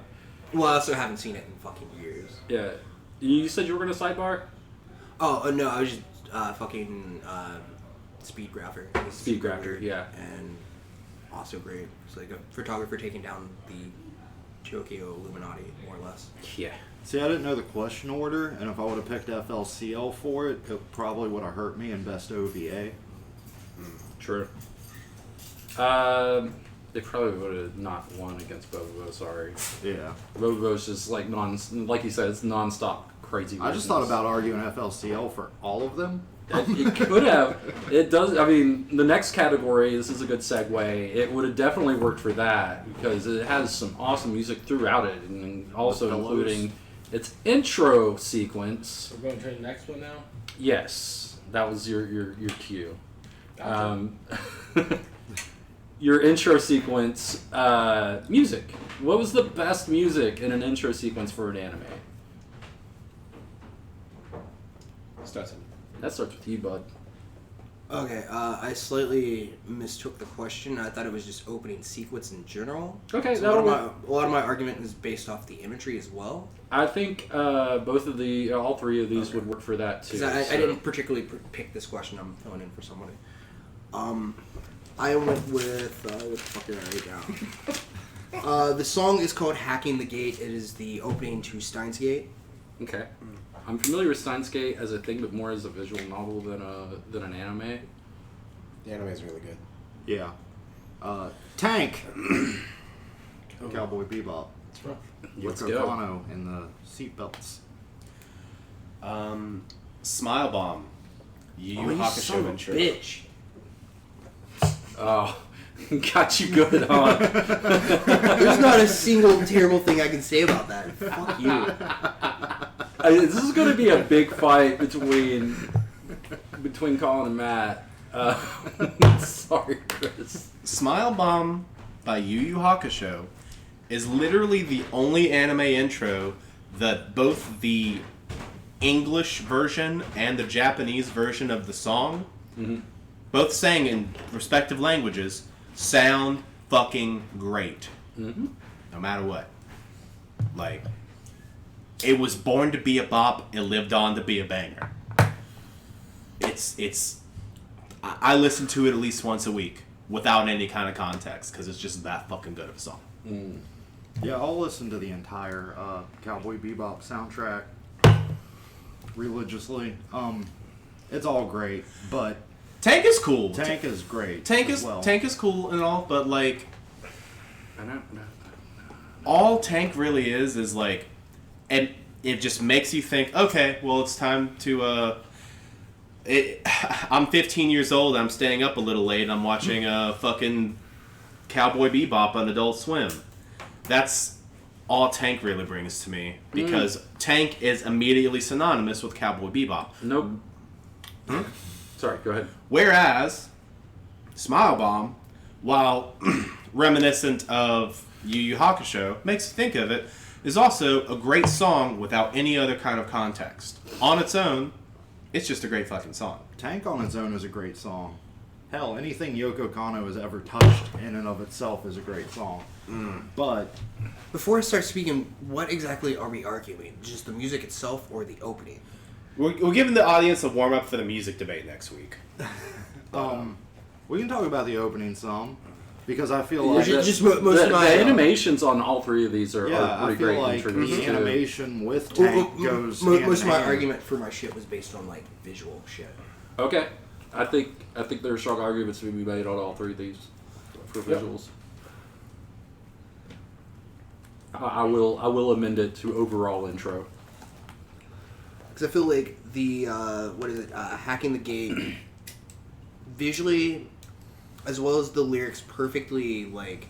Well, I also haven't seen it in fucking years. yeah. You said you were gonna sidebar? Oh, no, I was just fucking Speed Grapher. It's Speed super Grapher, weird yeah. And also great. It's like a photographer taking down the Tokyo Illuminati, more or less. Yeah. See, I didn't know the question order, and if I would have picked FLCL for it, it probably would have hurt me in best OVA. True. They probably would have not won against Bobobo. Sorry, Yeah. Bobobo's just like like you said, it's nonstop crazy. I just thought about arguing FLCL for all of them. It could have. It does. I mean, the next category. This is a good segue. It would have definitely worked for that because it has some awesome music throughout it, and also The Pillows. including its intro sequence. We're going to the next one now. Yes, that was your cue. Gotcha. Your intro sequence, music. What was the best music in an intro sequence for an anime? Stetson. That starts with you, bud. Okay, I slightly mistook the question. I thought it was just opening sequence in general. Okay, So that'll a lot of my argument is based off the imagery as well. I think all three of these would work for that too. Because I didn't particularly pick this question. I'm filling in for somebody. I went with what the fuck did I write down? The song is called "Hacking the Gate." It is the opening to Steins Gate. Okay. I'm familiar with Steins Gate as a thing, but more as a visual novel than an anime. The anime is really good. Yeah. Tank! Cowboy Bebop. It's rough. Let's Yoko go. Kanno in the seatbelts. Smile Bomb. Yu Yu you son Hakusho of a intro. bitch! Oh, got you good, huh? There's not a single terrible thing I can say about that. Fuck you. This is going to be a big fight between Colin and Matt. Sorry, Chris. Smile Bomb by Yu Yu Hakusho is literally the only anime intro that both the English version and the Japanese version of the song, both sang in respective languages, sound fucking great. No matter what. Like, it was born to be a bop, it lived on to be a banger. I listen to it at least once a week without any kind of context because it's just that fucking good of a song. Yeah, I'll listen to the entire Cowboy Bebop soundtrack religiously. It's all great, but Tank is cool. Tank is great. Tank as is well. Tank is cool and all, but like I don't know. all Tank really is like, and it just makes you think, okay, well it's time to I'm 15 years old. I'm staying up a little late. I'm watching fucking Cowboy Bebop on Adult Swim. That's all Tank really brings to me because Tank is immediately synonymous with Cowboy Bebop. Nope. Sorry, go ahead. Whereas Smile Bomb, while reminiscent of Yu Yu Hakusho, makes you think of it, is also a great song without any other kind of context. On its own, it's just a great fucking song. Tank on its own is a great song. Hell, anything Yoko Kanno has ever touched in and of itself is a great song. But Before I start speaking, what exactly are we arguing? Just the music itself or the opening? We're giving the audience a warm up for the music debate next week. we can talk about the opening some because I feel like Just most of my the animations on all three of these are I pretty feel great like introduced the to. animation with Tank goes. most hand of in my hand. argument for my shit was based on like visual shit. Okay, I think there are strong arguments to be made on all three of these for visuals. I will amend it to overall intro. Because I feel like the Hacking the Gate visually, as well as the lyrics, perfectly like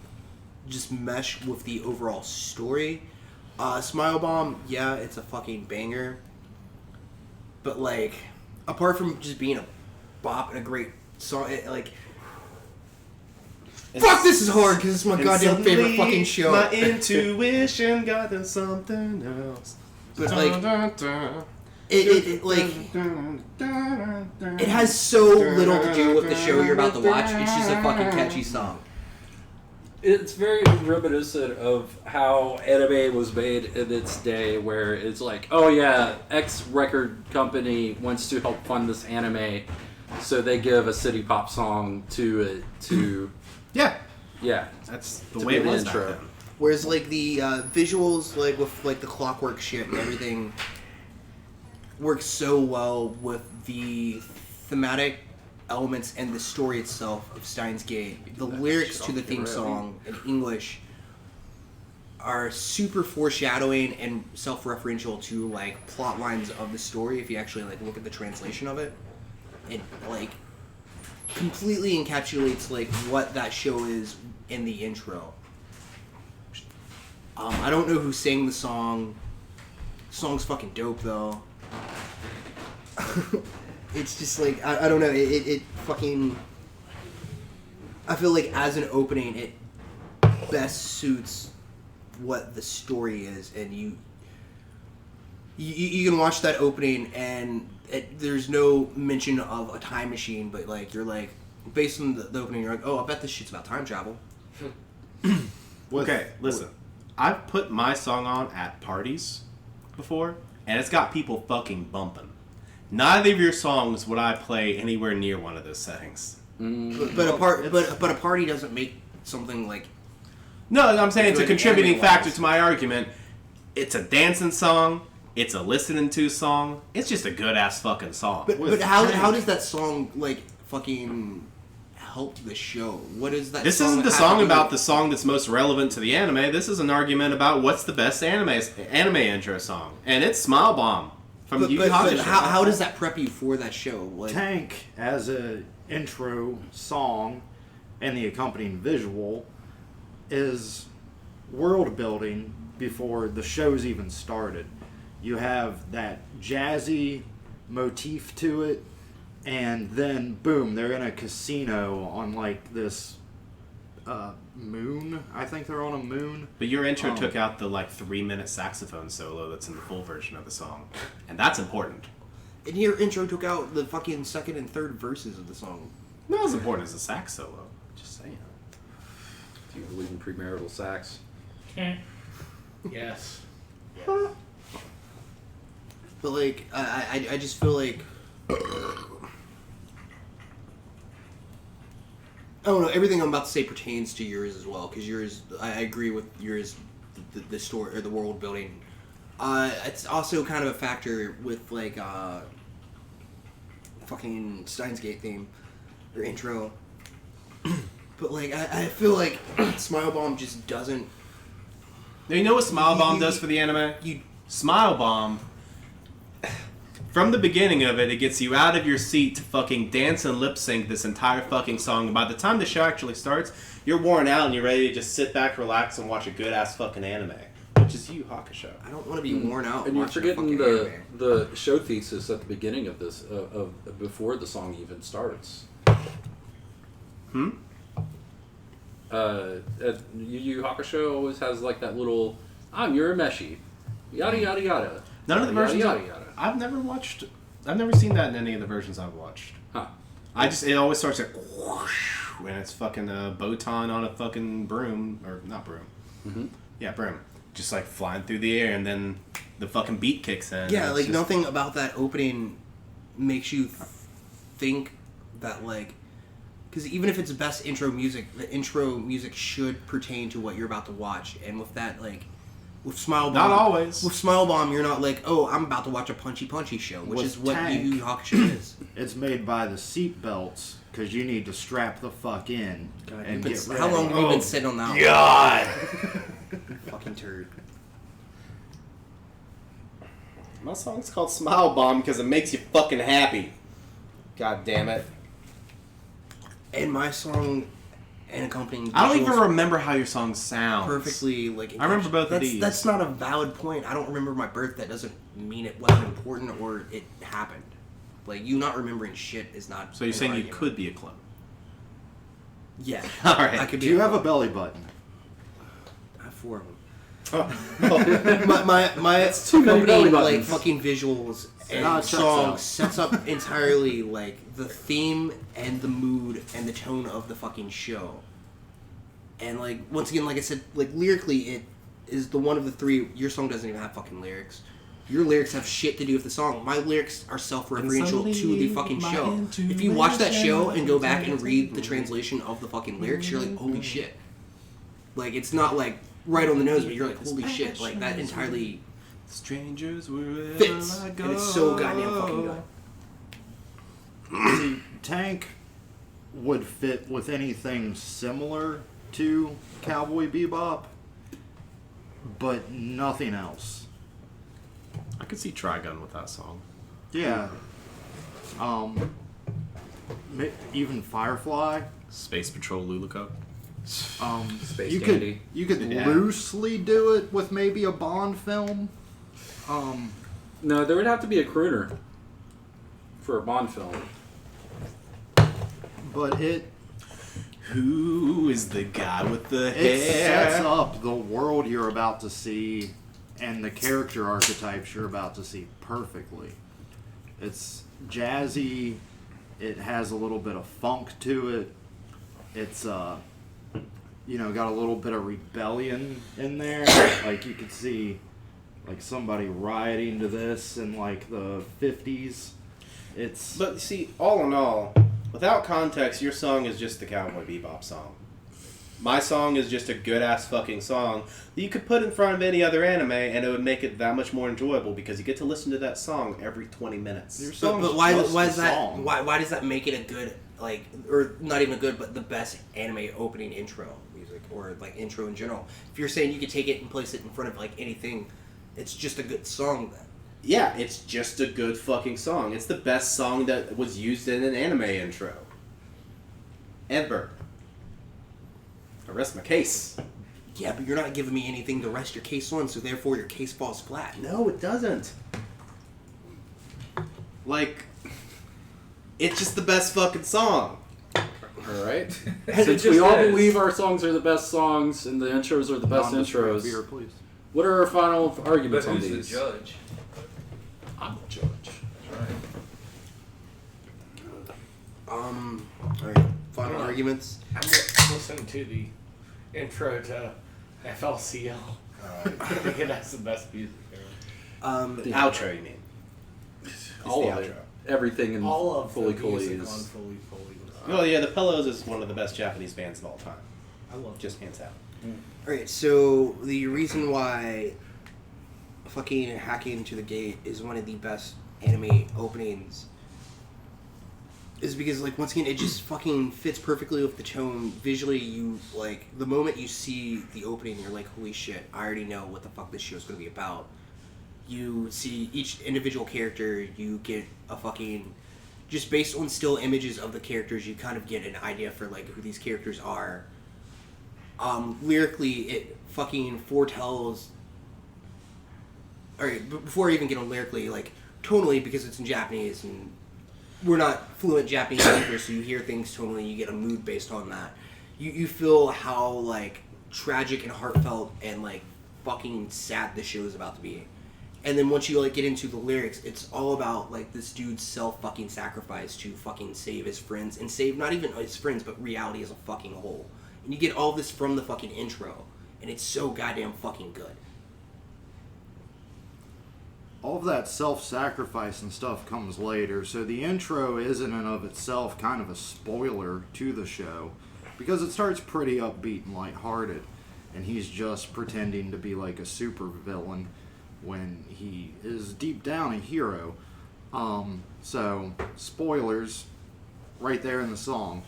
just mesh with the overall story. Smile Bomb, yeah, it's a fucking banger. But like, apart from just being a bop and a great song, fuck, this is hard because it's my goddamn favorite fucking show. My intuition got them something else. But like, it has so little to do with the show you're about to watch. It's just a fucking catchy song. It's very reminiscent of how anime was made in its day, where it's like, oh yeah, X record company wants to help fund this anime, so they give a city pop song to it to Yeah, yeah. that's the To way be it the was back intro. then. Whereas like the visuals, like with like the clockwork shit and everything, works so well with the thematic elements and the story itself of Steins Gate. The lyrics to the theme song in English are super foreshadowing and self-referential to like plot lines of the story. If you actually like look at the translation of it, it like completely encapsulates like what that show is in the intro. I don't know who sang the song. The song's fucking dope though. It's just like I don't know. It fucking. I feel like as an opening, it best suits what the story is, and you can watch that opening and there's no mention of a time machine, but like you're like based on the opening, you're like, oh, I bet this shit's about time travel. Okay, listen. I've put my song on at parties before, and it's got people fucking bumping. Neither of your songs would I play anywhere near one of those settings. But a party doesn't make something like. No, I'm saying it's a Like contributing anime-wise. factor to my argument. It's a dancing song. It's a listening to song. It's just a good ass fucking song. But how does that song like fucking help the show? What is that? This song isn't the have song to do about with- the song that's most relevant to the anime. This is an argument about what's the best anime intro song, and it's Smile Bomb from Yu Yu But Hakusho. how does that prep you for that show? Like, Tank as a intro song and the accompanying visual is world building before the show's even started. You have that jazzy motif to it, and then boom, they're in a casino on like this moon. I think they're on a moon. But your intro took out the 3-minute saxophone solo that's in the full version of the song, and that's important. And your intro took out the fucking second and third verses of the song. Not as important as the sax solo. Just saying. Do you believe in premarital sex? Yes. But like, I just feel like I don't know. Everything I'm about to say pertains to yours as well, because yours, I agree with yours, the story or the world building. It's also kind of a factor with like fucking Steins Gate theme or intro. But like, I feel like Smile Bomb just doesn't. Now, you know what Smile Bomb does for the anime? Smile Bomb, from the beginning of it, it gets you out of your seat to fucking dance and lip sync this entire fucking song. And by the time the show actually starts, you're worn out and you're ready to just sit back, relax, and watch a good ass fucking anime, which is Yu Yu Hakusho. I don't want to be worn out. And you're watching forgetting fucking anime. the show thesis at the beginning of this, before the song even starts. Yu Yu Hakusho always has like that little, I'm Urameshi, yada yada yada. None of the versions yada yada. I've never seen that in any of the versions I've watched. Huh. It always starts at whoosh, when it's fucking a Botan on a fucking broom, or not broom. Mm-hmm. Yeah, broom. Just like flying through the air, and then the fucking beat kicks in. Yeah, and like it's just- nothing about that opening makes you think that like, because even if it's best intro music, the intro music should pertain to what you're about to watch. And with that, like, with Smile Bomb, Not always. With Smile Bomb, you're not like, oh, I'm about to watch a punchy show, which With is what Tank. Yu Yu Hakusho is. It's made by the seat belts because you need to strap the fuck in and get ready. How long have you been sitting on that? God! Fucking turd. My song's called Smile Bomb because it makes you fucking happy. God damn it. And my song and accompanying I don't even visuals remember how your song sounds. perfectly like. I remember both of that's, these. That's not a valid point. I don't remember my birth. That doesn't mean it wasn't important or it happened. Like, you not remembering shit is not. So you're an saying you argument. could be a clone? Yeah. All right. I could Do be. you have a belly button? I have 4 of them. Oh. my too many belly accompanying, like buttons. fucking visuals and Nah, it checks song out. sets up entirely like the theme and the mood and the tone of the fucking show. And like, once again, like I said, like lyrically, it is the one of the three. Your song doesn't even have fucking lyrics. Your lyrics have shit to do with the song. My lyrics are self-referential to the fucking show. If you watch that show and go back and read the translation of the fucking lyrics, you're like, holy shit. Like, it's not like right on the nose, but you're like, holy shit. Like, that entirely Strangers wherever fits. I go. And it's so goddamn fucking good. See, Tank would fit with anything similar to Cowboy Bebop, but nothing else. I could see Trigun with that song. Yeah. Even Firefly. Space Patrol Luluco. Space you Dandy. could you could Yeah. loosely do it with maybe a Bond film. No, there would have to be a crooner for a Bond film. But it Who is the guy with the it hair? sets up the world you're about to see and the character archetypes you're about to see perfectly. It's jazzy. It has a little bit of funk to it. It's got a little bit of rebellion in there. Like, you could see like somebody rioting to this in like the 50s. It's But see, all in all, without context, your song is just the Cowboy Bebop song. My song is just a good-ass fucking song that you could put in front of any other anime and it would make it that much more enjoyable because you get to listen to that song every 20 minutes. your But, song's but why just is a that? song. Why does that make it a good, like, or not even a good, but the best anime opening intro music or like intro in general? If you're saying you could take it and place it in front of like anything, it's just a good song then. Yeah, it's just a good fucking song. It's the best song that was used in an anime intro. Ever. I rest my case. Yeah, but you're not giving me anything to rest your case on, so therefore your case falls flat. No, it doesn't. Like, it's just the best fucking song. All right. It Since just we all is. believe our songs are the best songs and the intros are the best Nondescript intros, beer, please. what are our final But arguments on who's the these? judge? I'm the judge. That's right. Alright, final arguments. I'm listening to the intro to FLCL. I think it has the best music ever. The outro, you mean? All the of outro. it. Everything in All of Fully the Cooley music on is. Fully Cooley was. Oh yeah, the Pillows is one of the best Japanese bands of all time. I love Just hands out. Alright, so the reason why fucking Hacking to the Gate is one of the best anime openings is because, like, once again, it just fucking fits perfectly with the tone. Visually, you, like, the moment you see the opening, you're like, holy shit, I already know what the fuck this show's gonna be about. You see each individual character, you get a fucking, just based on still images of the characters, you kind of get an idea for, like, who these characters are. Lyrically, it fucking foretells. Alright, but before I even get on lyrically, like, tonally, because it's in Japanese, and we're not fluent Japanese speakers, so you hear things tonally, you get a mood based on that. You feel how, like, tragic and heartfelt and, like, fucking sad this show is about to be. And then once you, like, get into the lyrics, it's all about, like, this dude's self-fucking sacrifice to fucking save his friends, and save not even his friends, but reality as a fucking whole. And you get all this from the fucking intro, and it's so goddamn fucking good. All of that self-sacrifice and stuff comes later, so the intro is in and of itself kind of a spoiler to the show, because it starts pretty upbeat and lighthearted, and he's just pretending to be like a super villain when he is deep down a hero. So spoilers right there in the song.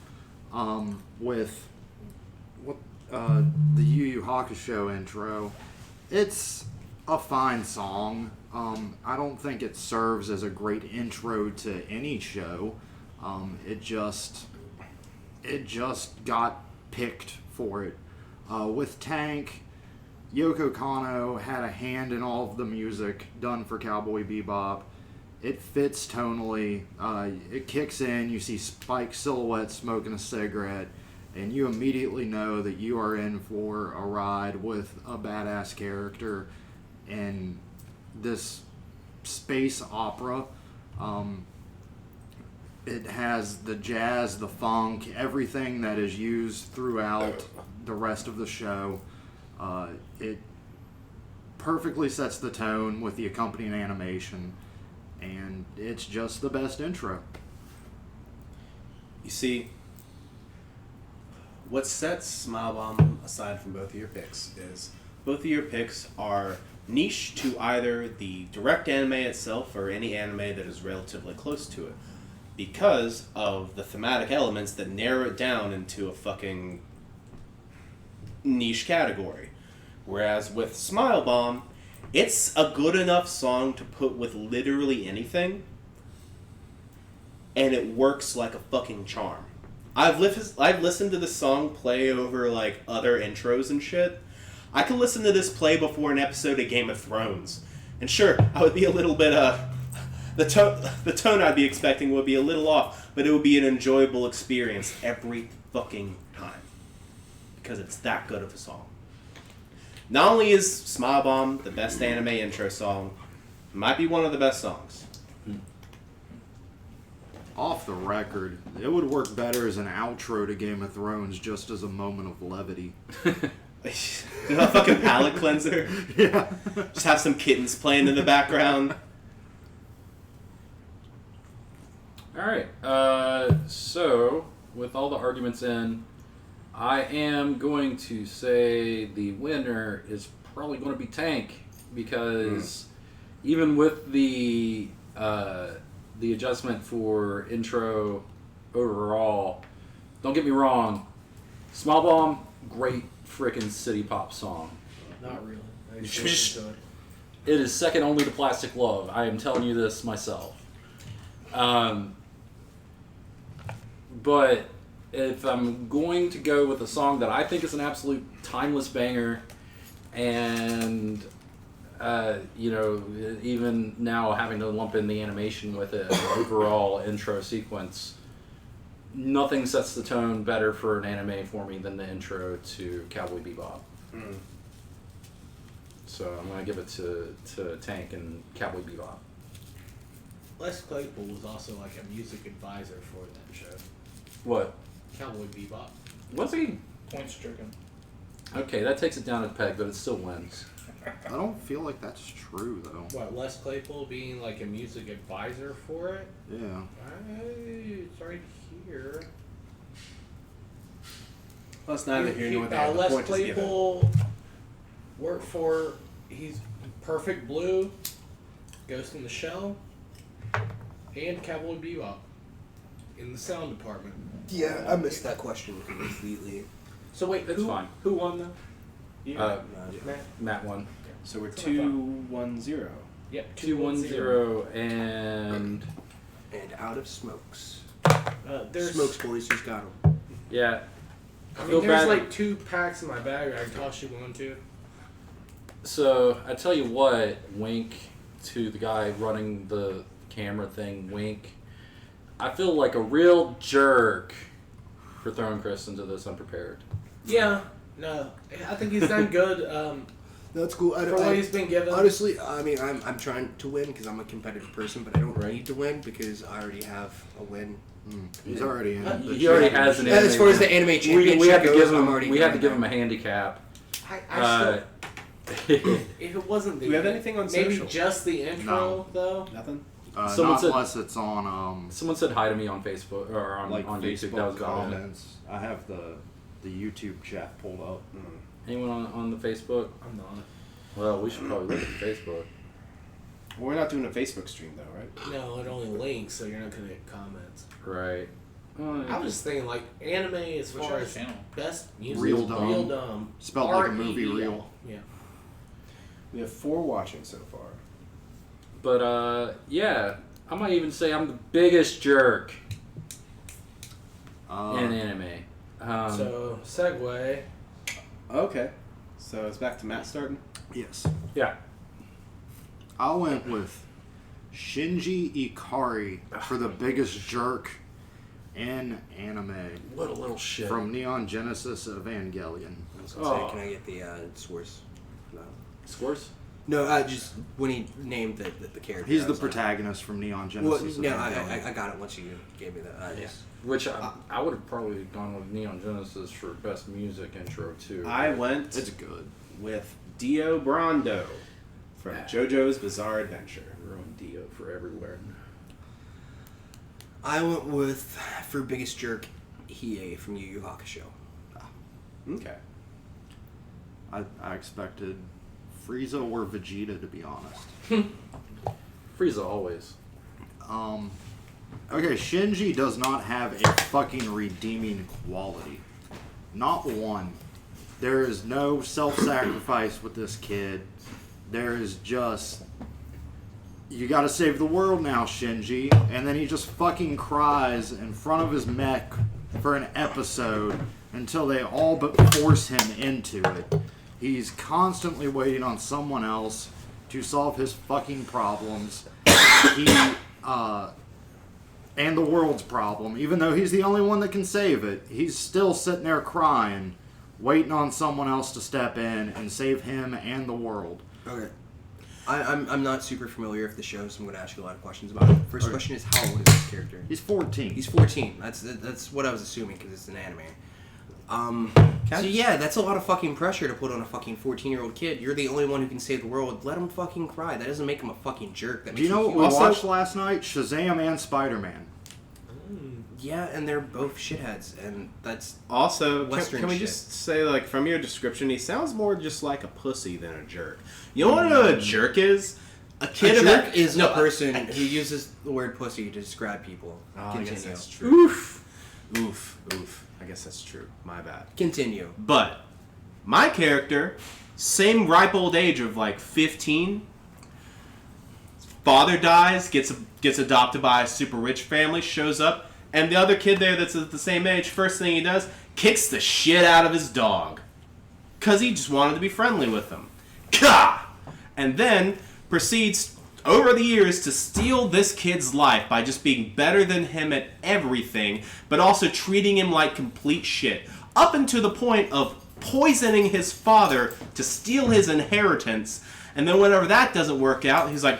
With what the Yu Yu Hakusho intro, it's a fine song. I don't think it serves as a great intro to any show. It just got picked for it. With Tank, Yoko Kanno had a hand in all of the music done for Cowboy Bebop. It fits tonally. It kicks in. You see Spike's silhouette smoking a cigarette, and you immediately know that you are in for a ride with a badass character and this space opera. It has the jazz, the funk, everything that is used throughout the rest of the show. It perfectly sets the tone with the accompanying animation, and it's just the best intro. You see, what sets Smile Bomb aside from both of your picks is both of your picks are niche to either the direct anime itself or any anime that is relatively close to it, because of the thematic elements that narrow it down into a fucking niche category. Whereas with Smile Bomb, it's a good enough song to put with literally anything, and it works like a fucking charm. I've listened to this song play over, like, other intros and shit. I could listen to this play before an episode of Game of Thrones. And sure, I would be a little bit, the tone I'd be expecting would be a little off, but it would be an enjoyable experience every fucking time. Because it's that good of a song. Not only is Smile Bomb the best anime intro song, it might be one of the best songs. Off the record, it would work better as an outro to Game of Thrones, just as a moment of levity. You know, a fucking palate cleanser. Yeah. Just have some kittens playing in the background. Alright, so, with all the arguments in, I am going to say the winner is probably going to be Tank, because even with the adjustment for intro overall, don't get me wrong, Small Bomb, great frickin' city pop song. Not really. I just listened to it. It is second only to Plastic Love. I am telling you this myself. But if I'm going to go with a song that I think is an absolute timeless banger, and even now having to lump in the animation with it, an overall intro sequence, nothing sets the tone better for an anime for me than the intro to Cowboy Bebop. So I'm gonna give it to Tank and Cowboy Bebop. Les Claypool was also like a music advisor for that show. What? Cowboy Bebop. Was he? Point stricken. Okay, that takes it down a peg, but it still wins. I don't feel like that's true though. What, Les Claypool being like a music advisor for it? Yeah. It's right here. Well, it's neither here nor there. The Les point is given. Claypool worked for, he's Perfect Blue, Ghost in the Shell, and Cowboy Bebop in the sound department. Yeah, I missed that question completely. So wait, It's fine. who won though? Uh, Matt? Matt won. So we're That's what I thought. 2-1-0. Yep, 2-1-0 and And out of smokes. There's Smokes, boys, who's got them? yeah. I feel mean, there's bad. like 2 packs in my bag. I toss you one too. So I tell you what, wink to the guy running the camera thing. Wink. I feel like a real jerk for throwing Chris into this unprepared. Yeah, no, I think he's done good That's cool. for what he's been given. Honestly, I mean, I'm trying to win because I'm a competitive person, but I don't Right. need to win because I already have a win. He's already in. the He already has an As far as the anime. anime championship we had to goes, give I'm him. already We had to going give him there. a handicap. I still, if it wasn't the Do we have anything on maybe social? just the intro No. though. Nothing? Someone not said- unless it's on Someone said hi to me on Facebook or on, like on Facebook YouTube. That was about it. comments. I have the YouTube chat pulled up. Anyone on the Facebook? I'm not. Well, we should probably look at Facebook. Well, we're not doing a Facebook stream though, right? No, it only links, so you're not gonna get comments. Right. I was just thinking like anime as Which far other as channel? best music. Real Dumb. Real Dumb. Spelled like a REEL. movie real. Yeah. We have 4 watching so far. But yeah, I might even say I'm the biggest jerk in anime. So segue. Okay. So it's back to Matt starting. Yes. Yeah. I went with Shinji Ikari for the biggest jerk in anime What a little shit. from Neon Genesis Evangelion. I was gonna say, can I get the source? No. Scores? No, just when he named the character. He's I the was like- protagonist from Neon Well, Genesis no, Evangelion. I got it once you gave me that. Yeah. Which I would have probably gone with Neon Genesis for best music intro too. I went It's good. with Dio Brando from Yeah. JoJo's Bizarre Adventure. ruined Dio for everywhere. I went with, for biggest jerk, Hiei from Yu Yu Hakusho. Okay. I expected Frieza or Vegeta, to be honest. Frieza always. Okay, Shinji does not have a fucking redeeming quality. Not one. There is no self-sacrifice with this kid. There is just... You gotta save the world now, Shinji. And then he just fucking cries in front of his mech for an episode until they all but force him into it. He's constantly waiting on someone else to solve his fucking problems. And the world's problem. Even though he's the only one that can save it, he's still sitting there crying, waiting on someone else to step in and save him and the world. Okay. I'm not super familiar with the show, so I'm going to ask you a lot of questions about it. First question is, how old is this character? He's 14. He's 14. That's what I was assuming because it's an anime. So yeah, that's a lot of fucking pressure to put on a fucking 14-year-old kid. You're the only one who can save the world. Let him fucking cry. That doesn't make him a fucking jerk. That Do makes you know what we feel- watched last night? Shazam and Spider-Man. Yeah, and they're both shitheads, and that's Also, Western can we shit. just say, like, from your description, he sounds more just like a pussy than a jerk. You want to know what a jerk is? A kid a about- jerk is no, a person who uses the word pussy to describe people. Oh, I guess Continue. that's true. Oof. I guess that's true. My bad. Continue. But my character, same ripe old age of like 15. Father dies, gets adopted by a super rich family, shows up, and the other kid there that's at the same age, first thing he does, kicks the shit out of his dog. Cause he just wanted to be friendly with him. Gah! And then proceeds over the years to steal this kid's life by just being better than him at everything, but also treating him like complete shit. Up until the point of poisoning his father to steal his inheritance, and then whenever that doesn't work out, he's like,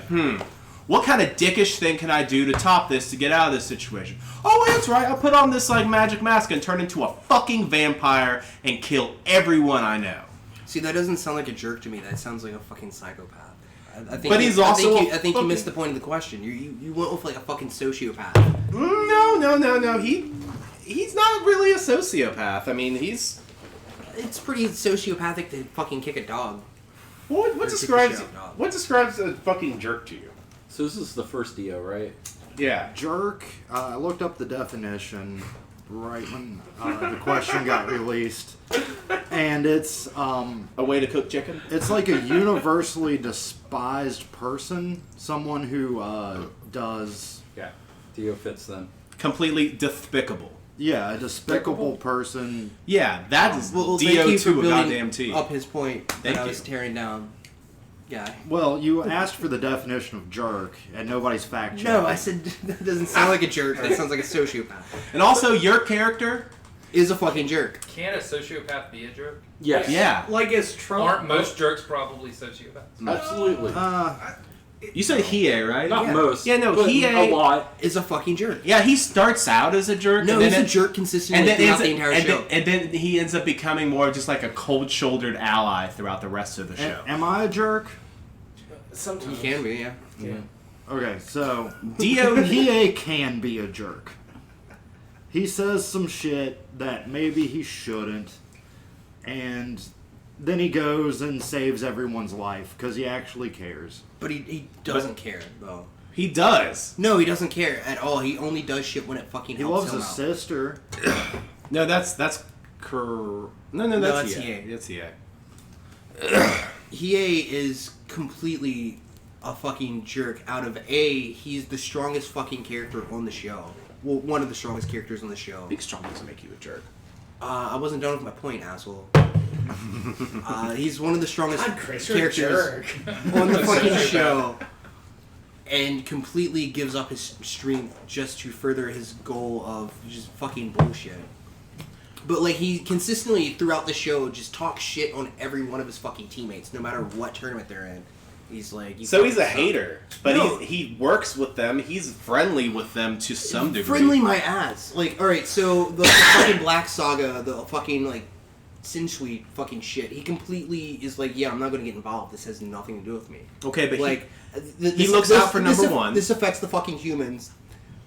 what kind of dickish thing can I do to top this to get out of this situation? Oh, that's right, I'll put on this like magic mask and turn into a fucking vampire and kill everyone I know. See, that doesn't sound like a jerk to me. That sounds like a fucking psychopath. I think But he's also I think fucking- you missed the point of the question. You went with like a fucking sociopath. No. He's not really a sociopath. I mean, he's... It's pretty sociopathic to fucking kick a dog. What Or describes kick the shit out. what describes a fucking jerk to you? So this is the first Dio, right? Yeah. Jerk, I looked up the definition right when the question got released. And it's A way to cook chicken? it's like a universally despised person, someone who does Yeah. Dio fits then. Completely despicable. a despicable person. Yeah, that is Well, Dio thank you for to a building goddamn T. up his point Thank that I was you. tearing down. Yeah. Well, you asked for the definition of jerk, and nobody's fact checked. No, I said that doesn't sound like a jerk. That sounds like a sociopath. And also, your character... Is a fucking jerk. Can a sociopath be a jerk? Yes. Yeah. Like is Trump? Aren't most jerks probably sociopaths? Absolutely. You said Hiei, right? Not yeah. most. Yeah, no, but Hiei- a lot. Is a fucking jerk. Yeah, he starts out as a jerk. No, and he's then a jerk consistently and then, throughout ends the up- entire and, show. then, and then he ends up becoming more of just like a cold-shouldered ally throughout the rest of the show. Am I a jerk? Sometimes. He can be, yeah. Okay, so Dio... Hiei can be a jerk. He says some shit that maybe he shouldn't, and then he goes and saves everyone's life because he actually cares. But he doesn't care, though. He does. No, he doesn't care at all. He only does shit when it fucking He helps loves him his out. sister. No, that's that's that's Hiei. Hiei. That's Hiei. Hiei is completely a fucking jerk. Out of he's the strongest fucking character on the show. Well, one of the strongest characters on the show. Big strong doesn't make you a jerk. I wasn't done with my point, asshole. He's one of the strongest God, Chris, you're a characters jerk. on the fucking show, and completely gives up his strength just to further his goal of just fucking bullshit. But like he consistently throughout the show just talks shit on every one of his fucking teammates, no matter what tournament they're in. He's like, you So he's a fucking suck. hater, but No. he works with them. He's friendly with them to some degree. Friendly my ass. Like, alright, so the fucking Black Saga, the fucking, like, Sin Suite fucking shit, he completely is like, yeah, I'm not gonna get involved. This has nothing to do with me. Okay, but Like, he looks out for number one. This affects the fucking humans.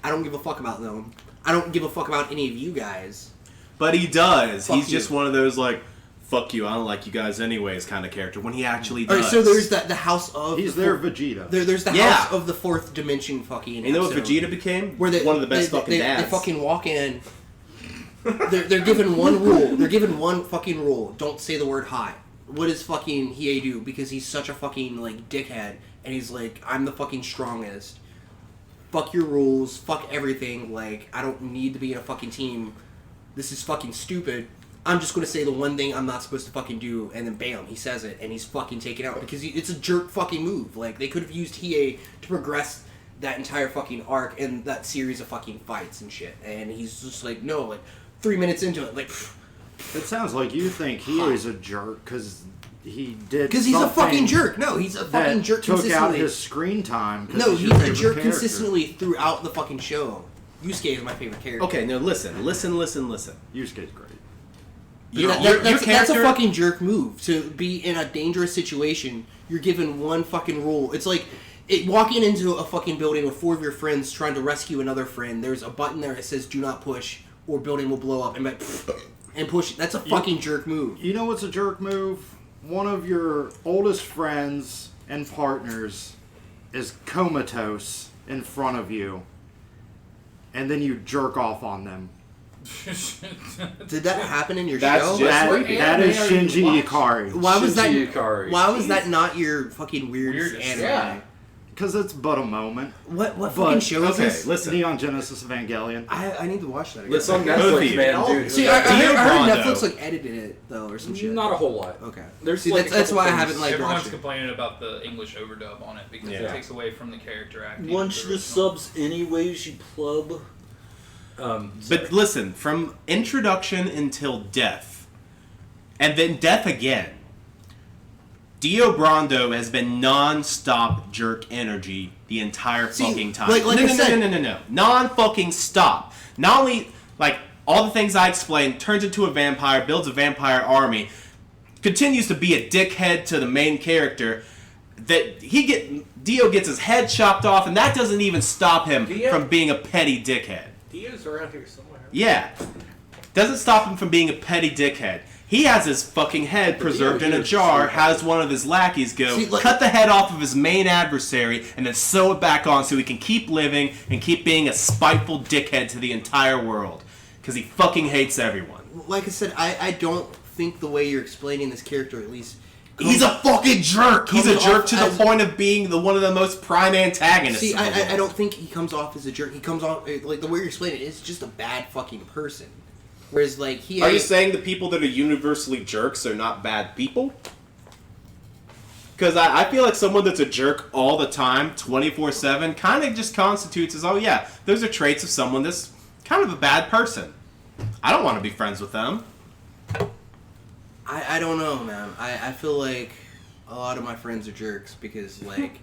I don't give a fuck about them. I don't give a fuck about any of you guys. but he does. Fuck He's just you. one of those like, fuck you, I don't like you guys anyways kind of character. When he actually does. Alright, so there's the house of... He's the their four- Vegeta. there's the Yeah. house of the fourth dimension fucking You know what episode. Vegeta became? Where they, one of the best fucking they dads. fucking walk in. They're given one rule. They're given one fucking rule. Don't say the word hot. What does fucking Hiei do? Because he's such a fucking like dickhead, and he's like, I'm the fucking strongest. Fuck your rules. Fuck everything. Like, I don't need to be in a fucking team. This is fucking stupid. I'm just gonna say the one thing I'm not supposed to fucking do, and then bam, he says it, and he's fucking taken out because it's a jerk fucking move. Like, they could have used Hiei to progress that entire fucking arc and that series of fucking fights and shit, and he's just like, no, like 3 minutes into it, like, It sounds like you think he is a jerk because he did. because he's a something fucking jerk. No, he's a fucking that jerk took out consistently. his screen time. 'cause No, he's he's your a favorite jerk character. consistently throughout the fucking show. Yusuke is my favorite character. Okay, no, listen. Yusuke's great. Your, That- your that's a character, fucking jerk move. To be in a dangerous situation, you're given one fucking rule. It's like walking into a fucking building with 4 of your friends trying to rescue another friend. There's a button there that says "Do not push" or "Building will blow up," and push. That's a fucking jerk move. You know what's a jerk move? One of your oldest friends and partners is comatose in front of you, and then you jerk off on them. Did that happen in your That's show? just- That, what that is anime are you Shinji watching? Ikari. Why was that? Shinji Ikari. Why was that not your fucking weirdest Weirdest, anime? yeah. because it's but a moment. What But- fucking show is okay, this? listen. Neon Genesis Evangelion. I need to watch that again. It's on Both of Netflix, you. man, dude. See, I heard Brando. Netflix like edited it though or some shit. Not a whole lot. Okay. There's See, like that's a why I couple haven't things. like Everyone's watched it. complaining about the English overdub on it because Yeah. it takes away from the character acting. Once of the original. subs anyways, you pleb. But listen, from introduction until death, and then death again, Dio Brando has been non-stop jerk energy the entire See, fucking time. like I said- No. Non-fucking stop. Not only, like, all the things I explained, turns into a vampire, builds a vampire army, continues to be a dickhead to the main character, that Dio gets his head chopped off, and that doesn't even stop him Dio? from being a petty dickhead. Dio's around here somewhere. Yeah. Doesn't stop him from being a petty dickhead. He has his fucking head preserved in a jar, has one of his lackeys go, See, like- cut the head off of his main adversary, and then sew it back on so he can keep living and keep being a spiteful dickhead to the entire world. Because he fucking hates everyone. Like I said, I don't think the way you're explaining this character, at least. He's a fucking jerk! He's a comes jerk off to the as- point of being one of the most prime antagonists. See, of the world. I don't think he comes off as a jerk. He comes off like the way you're explaining it is just a bad fucking person. Whereas like he. Are you saying the people that are universally jerks are not bad people? Because I feel like someone that's a jerk all the time, 24/7, kind of just constitutes as, oh yeah, those are traits of someone that's kind of a bad person. I don't want to be friends with them. I don't know, man. I feel like a lot of my friends are jerks because like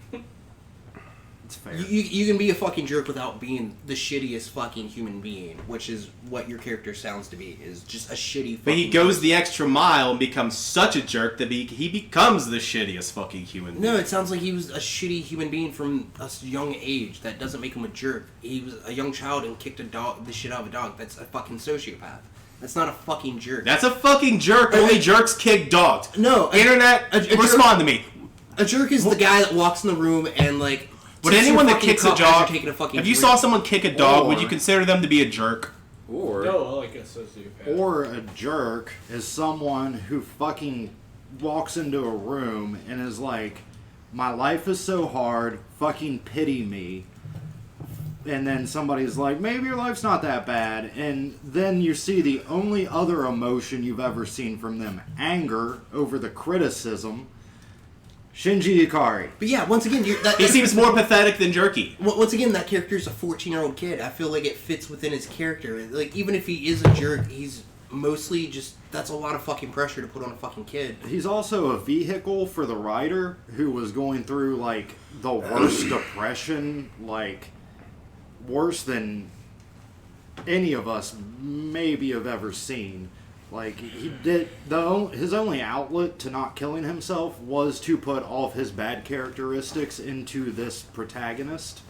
It's fair. you can be a fucking jerk without being the shittiest fucking human being, which is what your character sounds to be, is just a shitty. But he fucking goes person. the extra mile and becomes such a jerk that he becomes the shittiest fucking human being. No, it sounds like he was a shitty human being from a young age. That doesn't make him a jerk. He was a young child and kicked the shit out of a dog. That's a fucking sociopath. That's not a fucking jerk. That's a fucking jerk. Only jerks kick dogs. No, Internet, a jerk- respond to me. a jerk is the guy that walks in the room and like. Would takes your anyone that fucking kicks a cup as you're dog, taking a fucking if you drink. saw someone kick a dog, would Or- you consider them to be a jerk? Or No, like a sociopath. Or a jerk is someone who fucking walks into a room and is like, my life is so hard, fucking pity me. And then somebody's like, maybe your life's not that bad. And then you see the only other emotion you've ever seen from them, anger over the criticism. Shinji Ikari. But yeah, once again, He seems more pathetic than jerky. Once again, that character's a 14-year-old kid. I feel like it fits within his character. Like, even if he is a jerk, he's mostly just... That's a lot of fucking pressure to put on a fucking kid. He's also a vehicle for the writer who was going through, like, the worst depression, like, worse than any of us maybe have ever seen. Like, he did... his only outlet to not killing himself was to put all of his bad characteristics into this protagonist.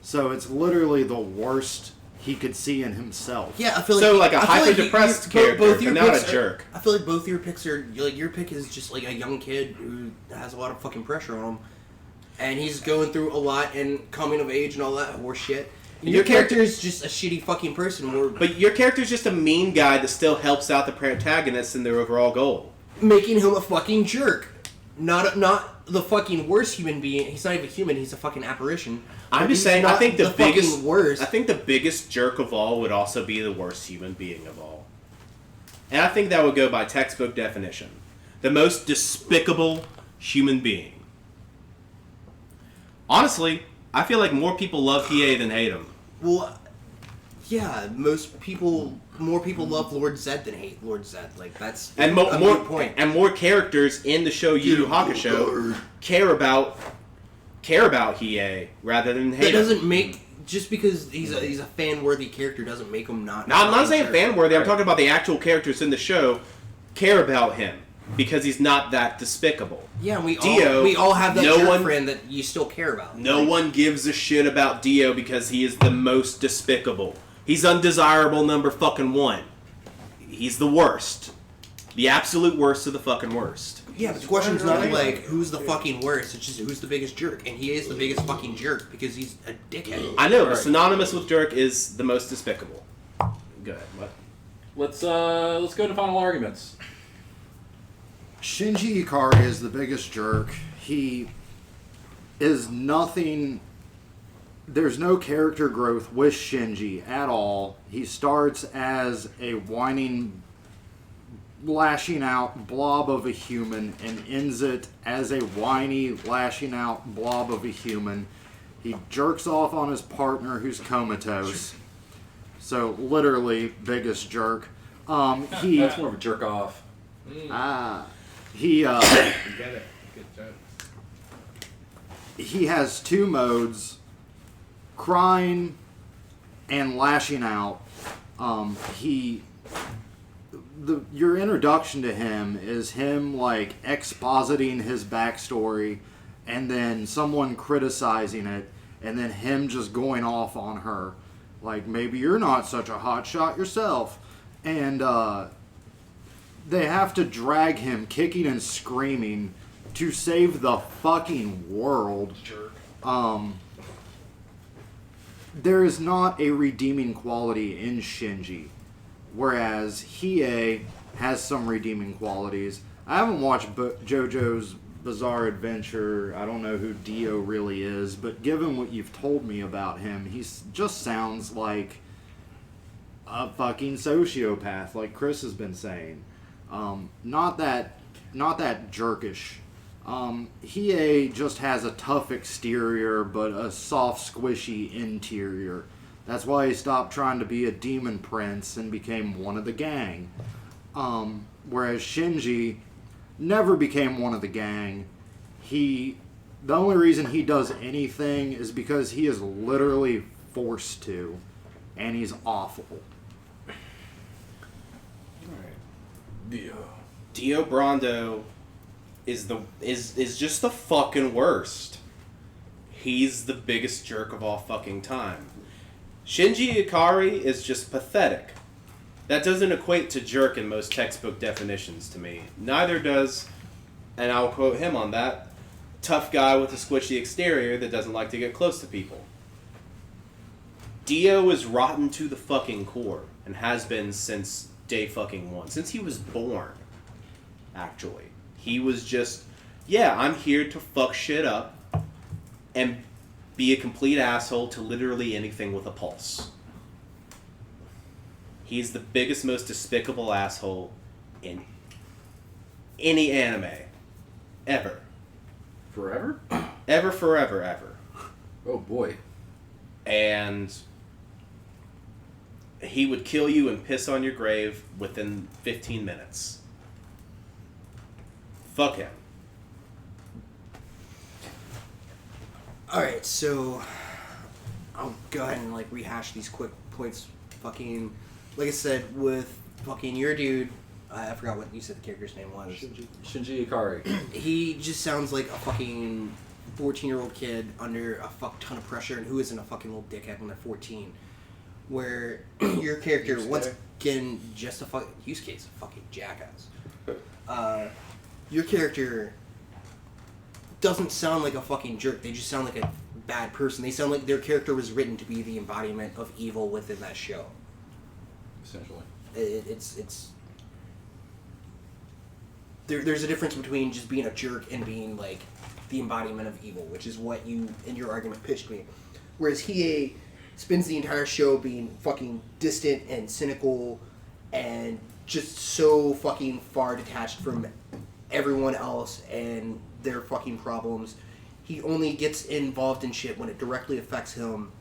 So it's literally the worst he could see in himself. Yeah, I feel like... So, like a I feel like hyper-depressed character, both but your not a picks jerk. I feel like both your picks are... Like, your pick is just, like, a young kid who has a lot of fucking pressure on him. And he's going through a lot and coming of age and all that horse shit. And your character is just a shitty fucking person. We're But your character's just a mean guy that still helps out the protagonist in their overall goal. making him a fucking jerk. Not the fucking worst human being. He's not even human. He's a fucking apparition. I'm But just he's saying, I not think the biggest fucking worst. I think the biggest jerk of all would also be the worst human being of all. And I think that would go by textbook definition. The most despicable human being. Honestly, I feel like more people love Hiei than hate him. Well, yeah, more people love Lord Zed than hate Lord Zed. Like, that's And a more good point. and more characters in the show Yu Yu Hakusho care about Hiei rather than hate That him. doesn't make... Just because he's a fan-worthy character doesn't make him not... Now, I'm not saying jerk. fan-worthy. I'm talking about the actual characters in the show care about him because he's not that despicable. Yeah, we Dio, all have that no jerk one- friend that you still care about. No Like, one gives a shit about Dio because he is the most despicable. He's undesirable number fucking one. He's the worst. The absolute worst of the fucking worst. Yeah, but the question's not like who's the fucking worst. It's just who's the biggest jerk, and he is the biggest fucking jerk because he's a dickhead. I know, but synonymous with jerk is the most despicable. Go ahead. What? let's go into final arguments. Shinji Ikari is the biggest jerk. He is nothing. There's no character growth with Shinji at all. He starts as a whining, lashing out blob of a human and ends it as a whiny, lashing out blob of a human. He jerks off on his partner who's comatose. So, literally, biggest jerk. He... That's more of a jerk off. He, You get it. Good joke. he has two modes, crying and lashing out. Your introduction to him is him like expositing his backstory and then someone criticizing it and then him just going off on her. Like, maybe you're not such a hotshot yourself. And they have to drag him kicking and screaming to save the fucking world. Jerk. There is not a redeeming quality in Shinji, whereas Hiei has some redeeming qualities. I haven't watched JoJo's Bizarre Adventure. I don't know who Dio really is, but given what you've told me about him, he just sounds like a fucking sociopath, like Chris has been saying. Not that jerkish. Hiei just has a tough exterior, but a soft, squishy interior. That's why he stopped trying to be a demon prince and became one of the gang. Whereas Shinji never became one of the gang. The only reason he does anything is because he is literally forced to, and he's awful. Dio Brando is just the fucking worst. He's the biggest jerk of all fucking time. Shinji Ikari is just pathetic. That doesn't equate to jerk in most textbook definitions to me. Neither does, and I'll quote him on that, tough guy with a squishy exterior that doesn't like to get close to people. Dio is rotten to the fucking core, and has been since day fucking one. Since he was born, actually. He was just, yeah, I'm here to fuck shit up and be a complete asshole to literally anything with a pulse. He's the biggest, most despicable asshole in any anime. Ever. Forever? Ever, forever, ever. Oh boy. And he would kill you and piss on your grave within 15 minutes. Fuck him. Alright, so I'll go ahead and like rehash these quick points. Fucking, like I said, with fucking your dude, I forgot what you said the character's name was. Shinji Ikari. He just sounds like a fucking 14-year-old kid under a fuck ton of pressure, and who isn't a fucking little dickhead when they're 14. Where your character, once again, just a fucking use case, a fucking jackass. Your character doesn't sound like a fucking jerk. They just sound like a bad person. They sound like their character was written to be the embodiment of evil within that show. Essentially. It's there's a difference between just being a jerk and being like the embodiment of evil, which is what you in your argument pitched me. Whereas Hiei spends the entire show being fucking distant and cynical and just so fucking far detached from everyone else and their fucking problems. He only gets involved in shit when it directly affects him.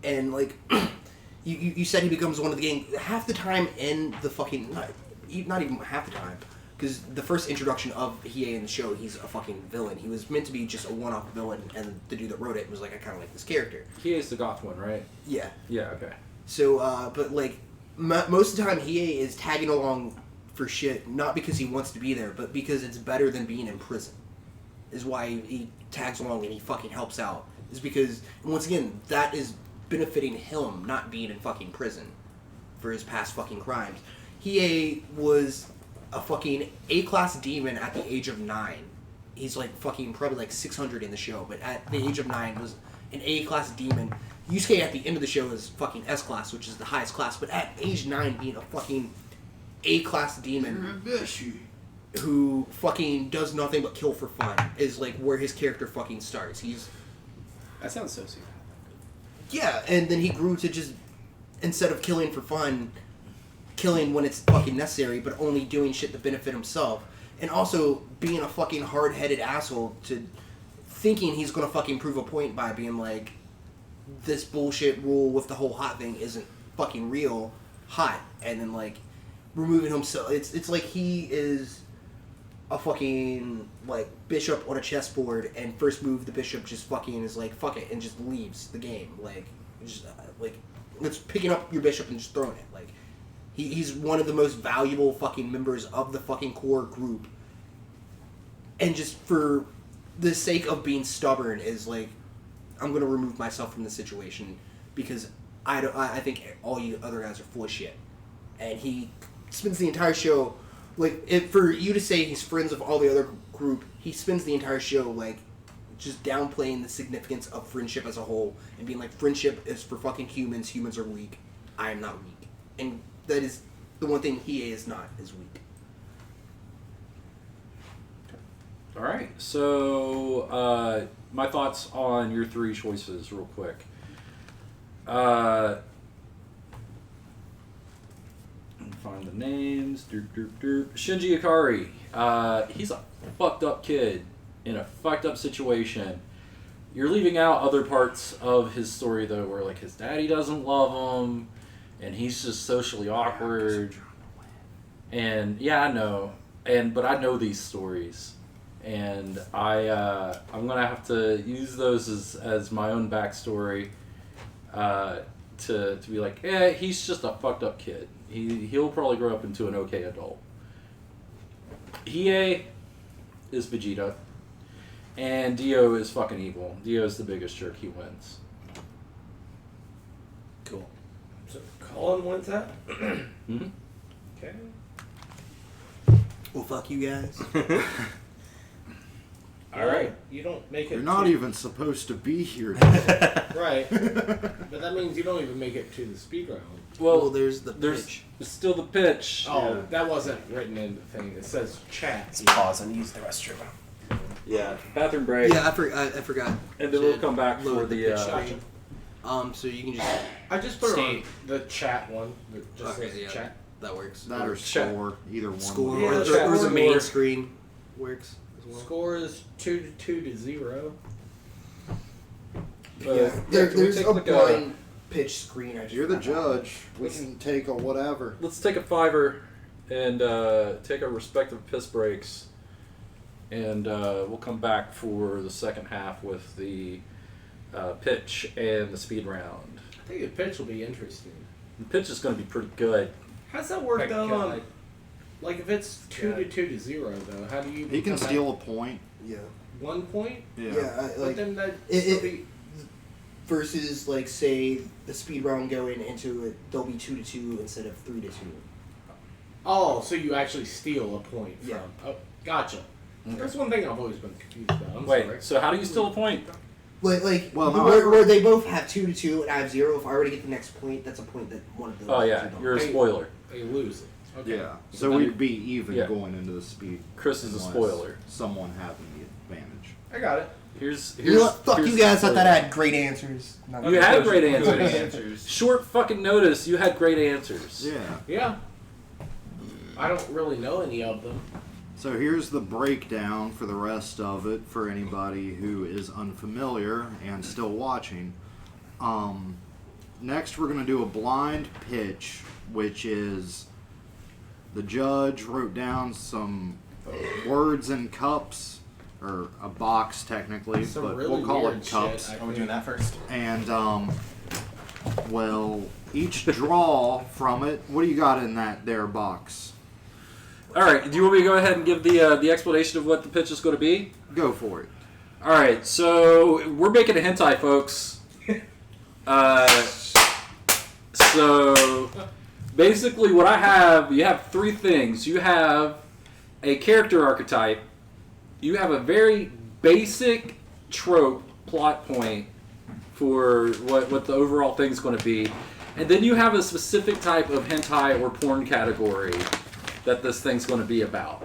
And like you said, he becomes one of the gang half the time in the fucking not even half the time, because the first introduction of Hiei in the show, he's a fucking villain. He was meant to be just a one-off villain, and the dude that wrote it was like, I kind of like this character. He is the goth one, right? Yeah. Yeah, okay. So, but like most of the time, Hiei is tagging along for shit, not because he wants to be there, but because it's better than being in prison. Is why he tags along and he fucking helps out. Is because, once again, that is benefiting him not being in fucking prison for his past fucking crimes. Hiei was a fucking A-class demon at the age of 9. He's like fucking probably like 600 in the show, but at the age of 9 was an A-class demon. Yusuke at the end of the show is fucking S-class, which is the highest class, but at age 9 being a fucking A-class demon who fucking does nothing but kill for fun is like where his character fucking starts. That sounds sociopathic. Yeah, and then he grew to just, instead of killing for fun, killing when it's fucking necessary, but only doing shit to benefit himself. And also being a fucking hard-headed asshole to thinking he's gonna fucking prove a point by being like, this bullshit rule with the whole hot thing isn't fucking real, hot. And then like, removing himself. It's like he is a fucking like bishop on a chessboard, and first move the bishop just fucking is like fuck it and just leaves the game. Like just like it's picking up your bishop and just throwing it. Like he's one of the most valuable fucking members of the fucking core group, and just for the sake of being stubborn is like, I'm gonna remove myself from the situation because I think all you other guys are full of shit. And he spends the entire show, like, for you to say he's friends with all the other group, he spends the entire show, like, just downplaying the significance of friendship as a whole, and being like, friendship is for fucking humans, humans are weak, I am not weak. And that is the one thing he is not, is weak. All right. So, my thoughts on your three choices, real quick. Find the names. Shinji Ikari. He's a fucked up kid in a fucked up situation. You're leaving out other parts of his story though, where like his daddy doesn't love him, and he's just socially awkward. And yeah, I know. But I know these stories, and I'm gonna have to use those as my own backstory. To be like, he's just a fucked up kid. He'll probably grow up into an okay adult. Hiei is Vegeta, and Dio is fucking evil. Dio's the biggest jerk. He wins. Cool. So Colin wins that? Mm-hmm. Okay. Well, fuck you guys. All right. You don't make it. You're not to- even supposed to be here today. Right. But that means you don't even make it to the speed round. Well, there's the pitch. still the pitch. Oh, that wasn't written in the thing. It says chat. Let's pause and use the restroom. Yeah. Bathroom break. Yeah, I forgot. And then we'll to come back load for the. pitch Gotcha. screen. So you can just I just put it on Steve. the chat one. That just Okay, says yeah. chat. that works. That or Check. score, either one. Score Yeah, or, the or, chat or the score. main screen works as well. Score is 2-0. Yeah. There's Can we take, a like, blind pitch screen. I just You're the forgot. judge. We can take a whatever. Let's take a $5 and take our respective piss breaks, and we'll come back for the second half with the pitch and the speed round. I think the pitch will be interesting. The pitch is going to be pretty good. How's that work Heck, though? God. Like if it's 2-0 though, how do you? He can become steal a point. Yeah. at 1 point. Yeah. But Like then that it- be versus like say the speed round going into it, they'll be 2-2 instead of 3-2. oh, so you actually steal a point from? Yeah. Oh, gotcha. Okay. That's one thing I've always been confused about. I'm Wait, sorry. so how do you steal a point? Like Well, no, where they both have 2-2 and I have 0. If I were to get the next point, that's a point that one of them. Oh yeah, don't. you're a Hey. spoiler. They lose it. Okay. Yeah. So we'd be even Yeah. going into the speed. Chris is a unless spoiler. Someone having the advantage. I got it. Here's You know what? Fuck here's you guys. the I thought I spoiler. had great answers. Not You had great Good answers. answers. Short fucking notice. You had great answers. Yeah. Yeah. I don't really know any of them. So here's the breakdown for the rest of it for anybody who is unfamiliar and still watching. Next, we're going to do a blind pitch, which is the judge wrote down some words in cups, or a box technically, Some but really we'll call weird it cups. shit, I Are we think. doing that first? And well, each draw from it. What do you got in that there box? All right. Do you want me to go ahead and give the explanation of what the pitch is going to be? Go for it. All right. So we're making a hentai, folks. So basically, what I have, you have three things. You have a character archetype. You have a very basic trope plot point for what the overall thing's going to be, and then you have a specific type of hentai or porn category that this thing's going to be about.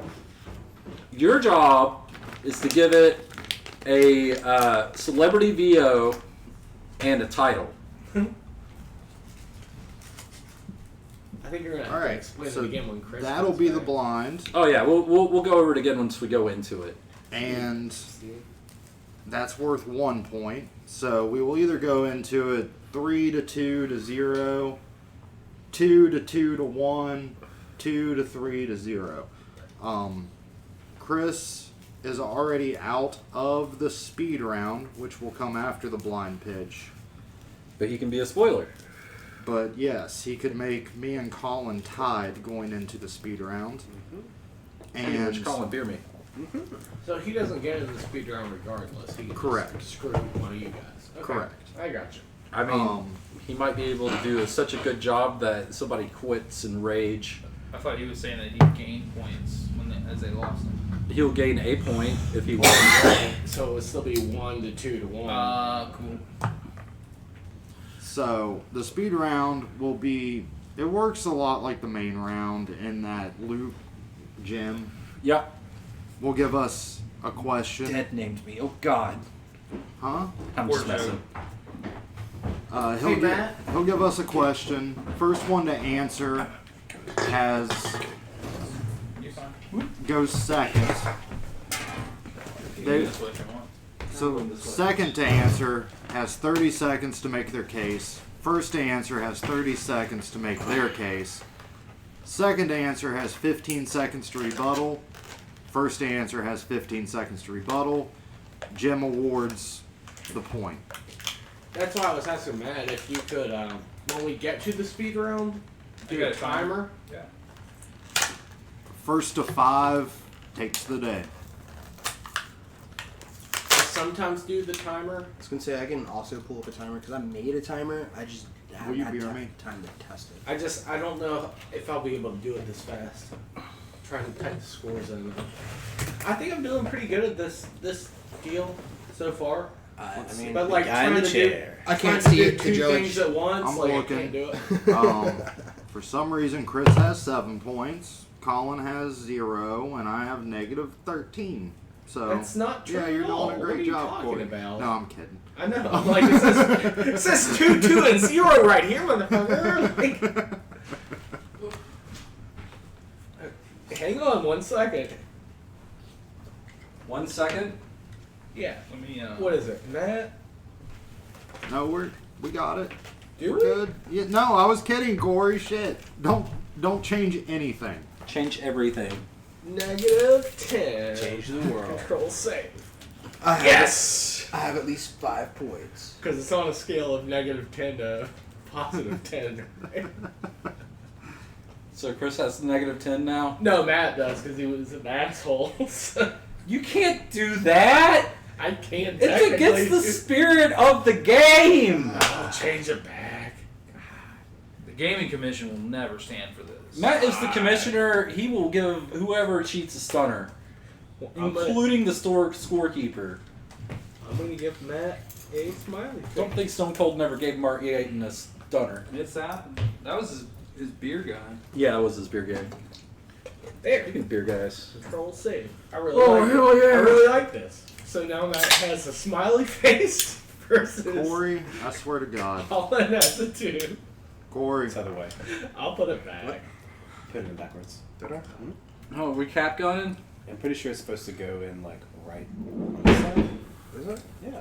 Your job is to give it a celebrity VO and a title. I think you're gonna have All to right, explain so it again when Chris. that'll comes be the back. blind, Oh yeah, we'll go over it again once we go into it. and that's worth 1 point. So we will either go into it 3 to 2 to 0, 2 to 2 to 1, 2 to 3 to 0. Chris is already out of the speed round, which will come after the blind pitch. But he can be a spoiler. But yes, he could make me and Colin tied going into the speed round. And And Colin beer me. So he doesn't get in the speed round regardless. He can Correct. just screw one of you guys. Okay. Correct. I got you. I mean, he might be able to do such a good job that somebody quits in rage. I thought he was saying that he gained points as they lost him. He'll gain a point if he wins. So it would still be 1 to 2 to 1. Cool. so the speed round will be. It works a lot like the main round in that Luke, Jim, Yep. will give us a question. Dead named me. Oh God. Huh? I'm Poor just messing. He'll give us a question. First one to answer You fine? goes second. You They- can do this way if you want. So second to answer has 30 seconds to make their case. First to answer has 30 seconds to make their case. Second to answer has 15 seconds to rebuttal. First to answer has 15 seconds to rebuttal. Jim awards the point. That's why I was asking Matt if you could, when we get to the speed round, You do got a a timer? timer. Yeah. First to 5 takes the day. I sometimes do the timer. I was gonna say I can also pull up a timer because I made a timer. I just haven't you had beer me? time to test it. I don't know if I'll be able to do it this fast. Trying to type the scores in. I think I'm doing pretty good at this deal so far. I mean, But like guy in trying the to do, chair. I can't trying see to it do to two judge. things at once. I'm like looking. I can't do it. For some reason, Chris has 7 points. Colin has 0, and I have negative 13. So That's not true. Yeah, you're at all. doing a What are great you job, talking Corey. about? No, I'm kidding. I know. I'm like it says 2, 2, and 0 right here, motherfucker. Like, hang on 1 second. 1 second. Yeah. Let me. What is it, Matt? No, we got it. Do We're we? good. Yeah, no, I was kidding, Corey. Shit. Don't change anything. Change everything. Negative 10. Change the world. Control save. I have, Yes. I have at least 5 points. Because it's on a scale of negative 10 to positive 10. Right? So Chris has negative 10 now. No, Matt does because he was an asshole. So You can't do that. I can't. It's against the spirit of the game. I'll change it back. The gaming commission will never stand for this. Matt is the commissioner. He will give whoever cheats a stunner, I'm gonna, including the scorekeeper. I'm gonna give Matt a smiley face. Don't think Stone Cold never gave Mark Yaten a stunner. It's happened. That was his beer guy. Yeah, that was his beer game. There. Speaking of beer guys. Control save. I really like it. I really like this. So now Matt has a smiley face versus Corey, I swear to God. Colin has a 2. Corey. It's other way. I'll put it back. Put it in backwards. Did I? Oh, we cap gunning? I'm pretty sure it's supposed to go in like right on this side. Is it? Yeah.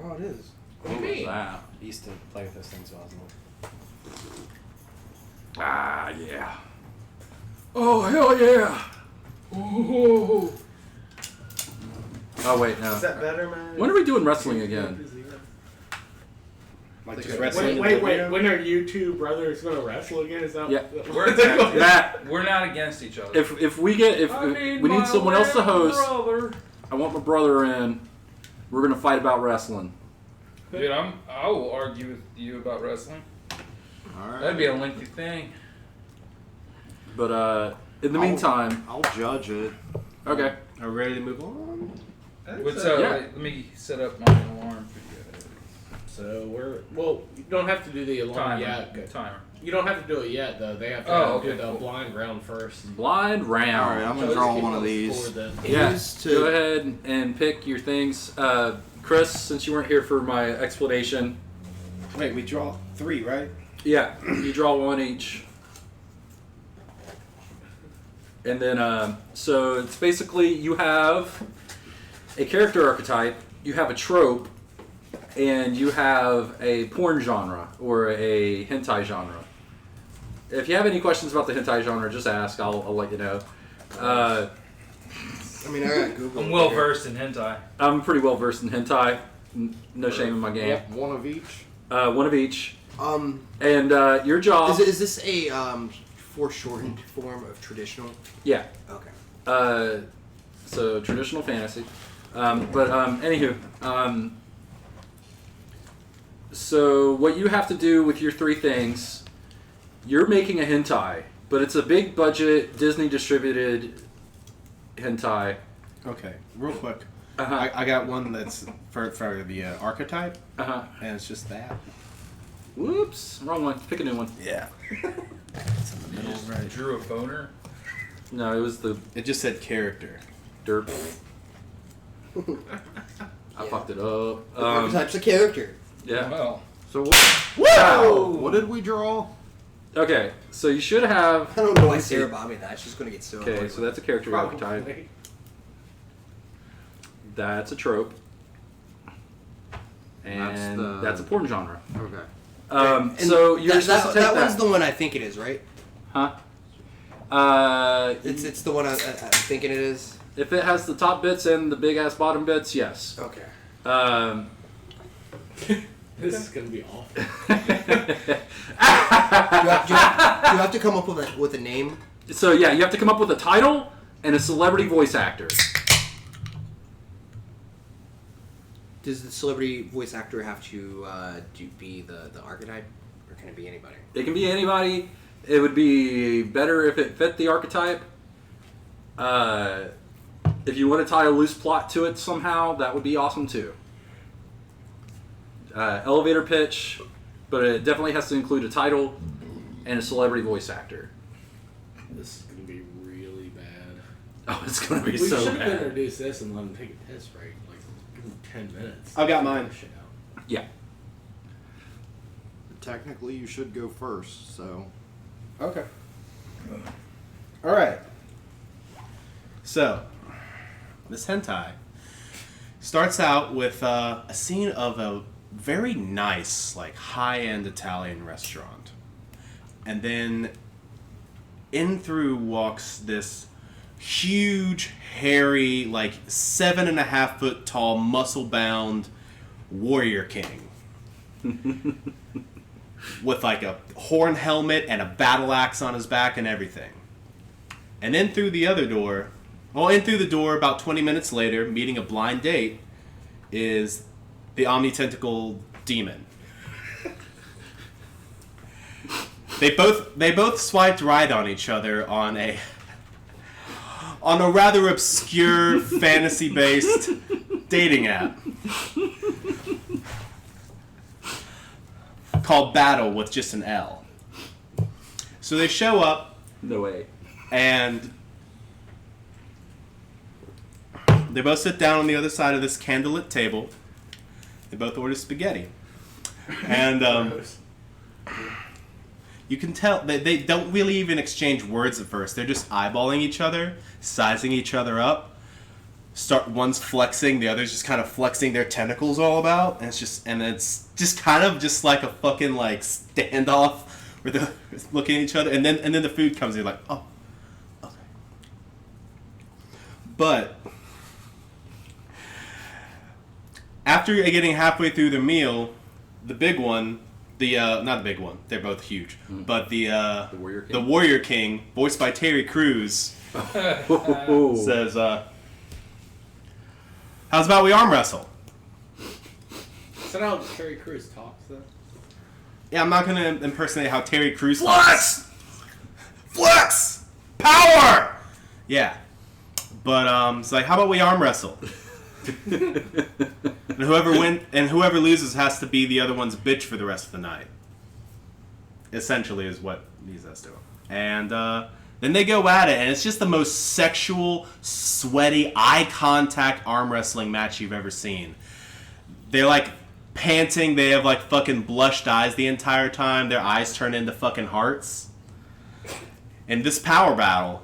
Oh, it is. What do you mean? That? I used to play with those things when I was little. Ah, yeah. Oh, hell yeah. Ooh. Oh, wait, no. Is that better, man? When are we doing wrestling again? Like Like just a- wrestling. Wait. When are you two brothers gonna wrestle again? Is that? Yeah. We're attacked. Matt, We're not against each other. if we get if we need someone else to host, I want my brother in. We're gonna fight about wrestling. Dude, I will argue with you about wrestling. Alright. That'd be a lengthy thing. But in the meantime, I'll judge it. okay. Are we ready to move on? What's Yeah. Let me set up my alarm for you. So you don't have to do the alarm yet. Timer. You don't have to do it yet, though. They have to do the blind round first. Blind round. All right, I'm gonna So draw let's one keep of on these. score then. Yeah, Is to- go ahead and pick your things. Chris, since you weren't here for my explanation, Wait, we draw 3, right? yeah, you draw one each. And then, so it's basically you have a character archetype, you have a trope, and you have a porn genre or a hentai genre. If you have any questions about the hentai genre, just ask. I'll let you know. I mean, I got Google. I'm well versed in hentai. I'm pretty well versed in hentai. No shame in my game. Yep, one of each. One of each. Um, And your job. is this a foreshortened form of traditional? Yeah. Okay. So traditional fantasy. Anywho. So what you have to do with your 3 things, you're making a hentai, but it's a big budget Disney distributed hentai. Okay, real quick. Uh-huh. I got one that's for the archetype, Uh-huh. and it's just that. Whoops. Wrong one. Pick a new one. Yeah. It's in the middle, right? Drew a boner. No, it was the It just said character. derp. I fucked it up. Archetype's a character. Yeah. Well, So what did we draw? Okay, so you should have. I don't know why Sarah bought me that. She's gonna get so Okay, annoyed so with that's a character archetype. Probably. That's a trope. And that's a porn genre. Okay. And So you're supposed to take that that. one's the one I think it is, right? Huh? It's the one I'm thinking it is. If it has the top bits and the big ass bottom bits, yes. Okay. This is gonna be awful. Do you have to come up with a name? So yeah, you have to come up with a title and a celebrity voice actor. Does the celebrity voice actor have to be the archetype, or can it be anybody? It can be anybody. It would be better if it fit the archetype. If you want to tie a loose plot to it somehow, that would be awesome too. Elevator pitch, but it definitely has to include a title and a celebrity voice actor. This is gonna be really bad. Oh, it's gonna be We so should have bad. introduced this and let him take a piss break. Like, give him 10 minutes. I've got mine. Shit out. Yeah. Technically, you should go first. So Okay. All right. So, this hentai starts out with a scene of a very nice, like high-end Italian restaurant, and then in through walks this huge, hairy, like 7.5 foot tall, muscle-bound warrior king. With like a horn helmet and a battle axe on his back and everything. And in through the other door, in through the door about 20 minutes later, meeting a blind date, is the Omni-Tentacle demon. They both swiped right on each other on a rather obscure fantasy-based dating app called Battle with just an L. So they show up No way. and they both sit down on the other side of this candlelit table. They both order spaghetti. And you can tell they don't really even exchange words at first. They're just eyeballing each other, sizing each other up. One's flexing, the other's just kind of flexing their tentacles all about, and it's just kind of just like a fucking like standoff where they're looking at each other, and then the food comes, and you're like, oh, okay. But after getting halfway through the meal, the big one, not the big one, they're both huge, but the Warrior King. the Warrior King, voiced by Terry Crews, says, how's about we arm wrestle? Is that how Terry Crews talks, though? Yeah, I'm not gonna impersonate how Terry Crews talks. Flex! Power! Yeah. But, it's like, how about we arm wrestle? and whoever loses has to be the other one's bitch for the rest of the night. Essentially, is what he says to him. And then they go at it, and it's just the most sexual, sweaty, eye contact arm wrestling match you've ever seen. They're like panting. They have like fucking blushed eyes the entire time. Their eyes turn into fucking hearts. And this power battle,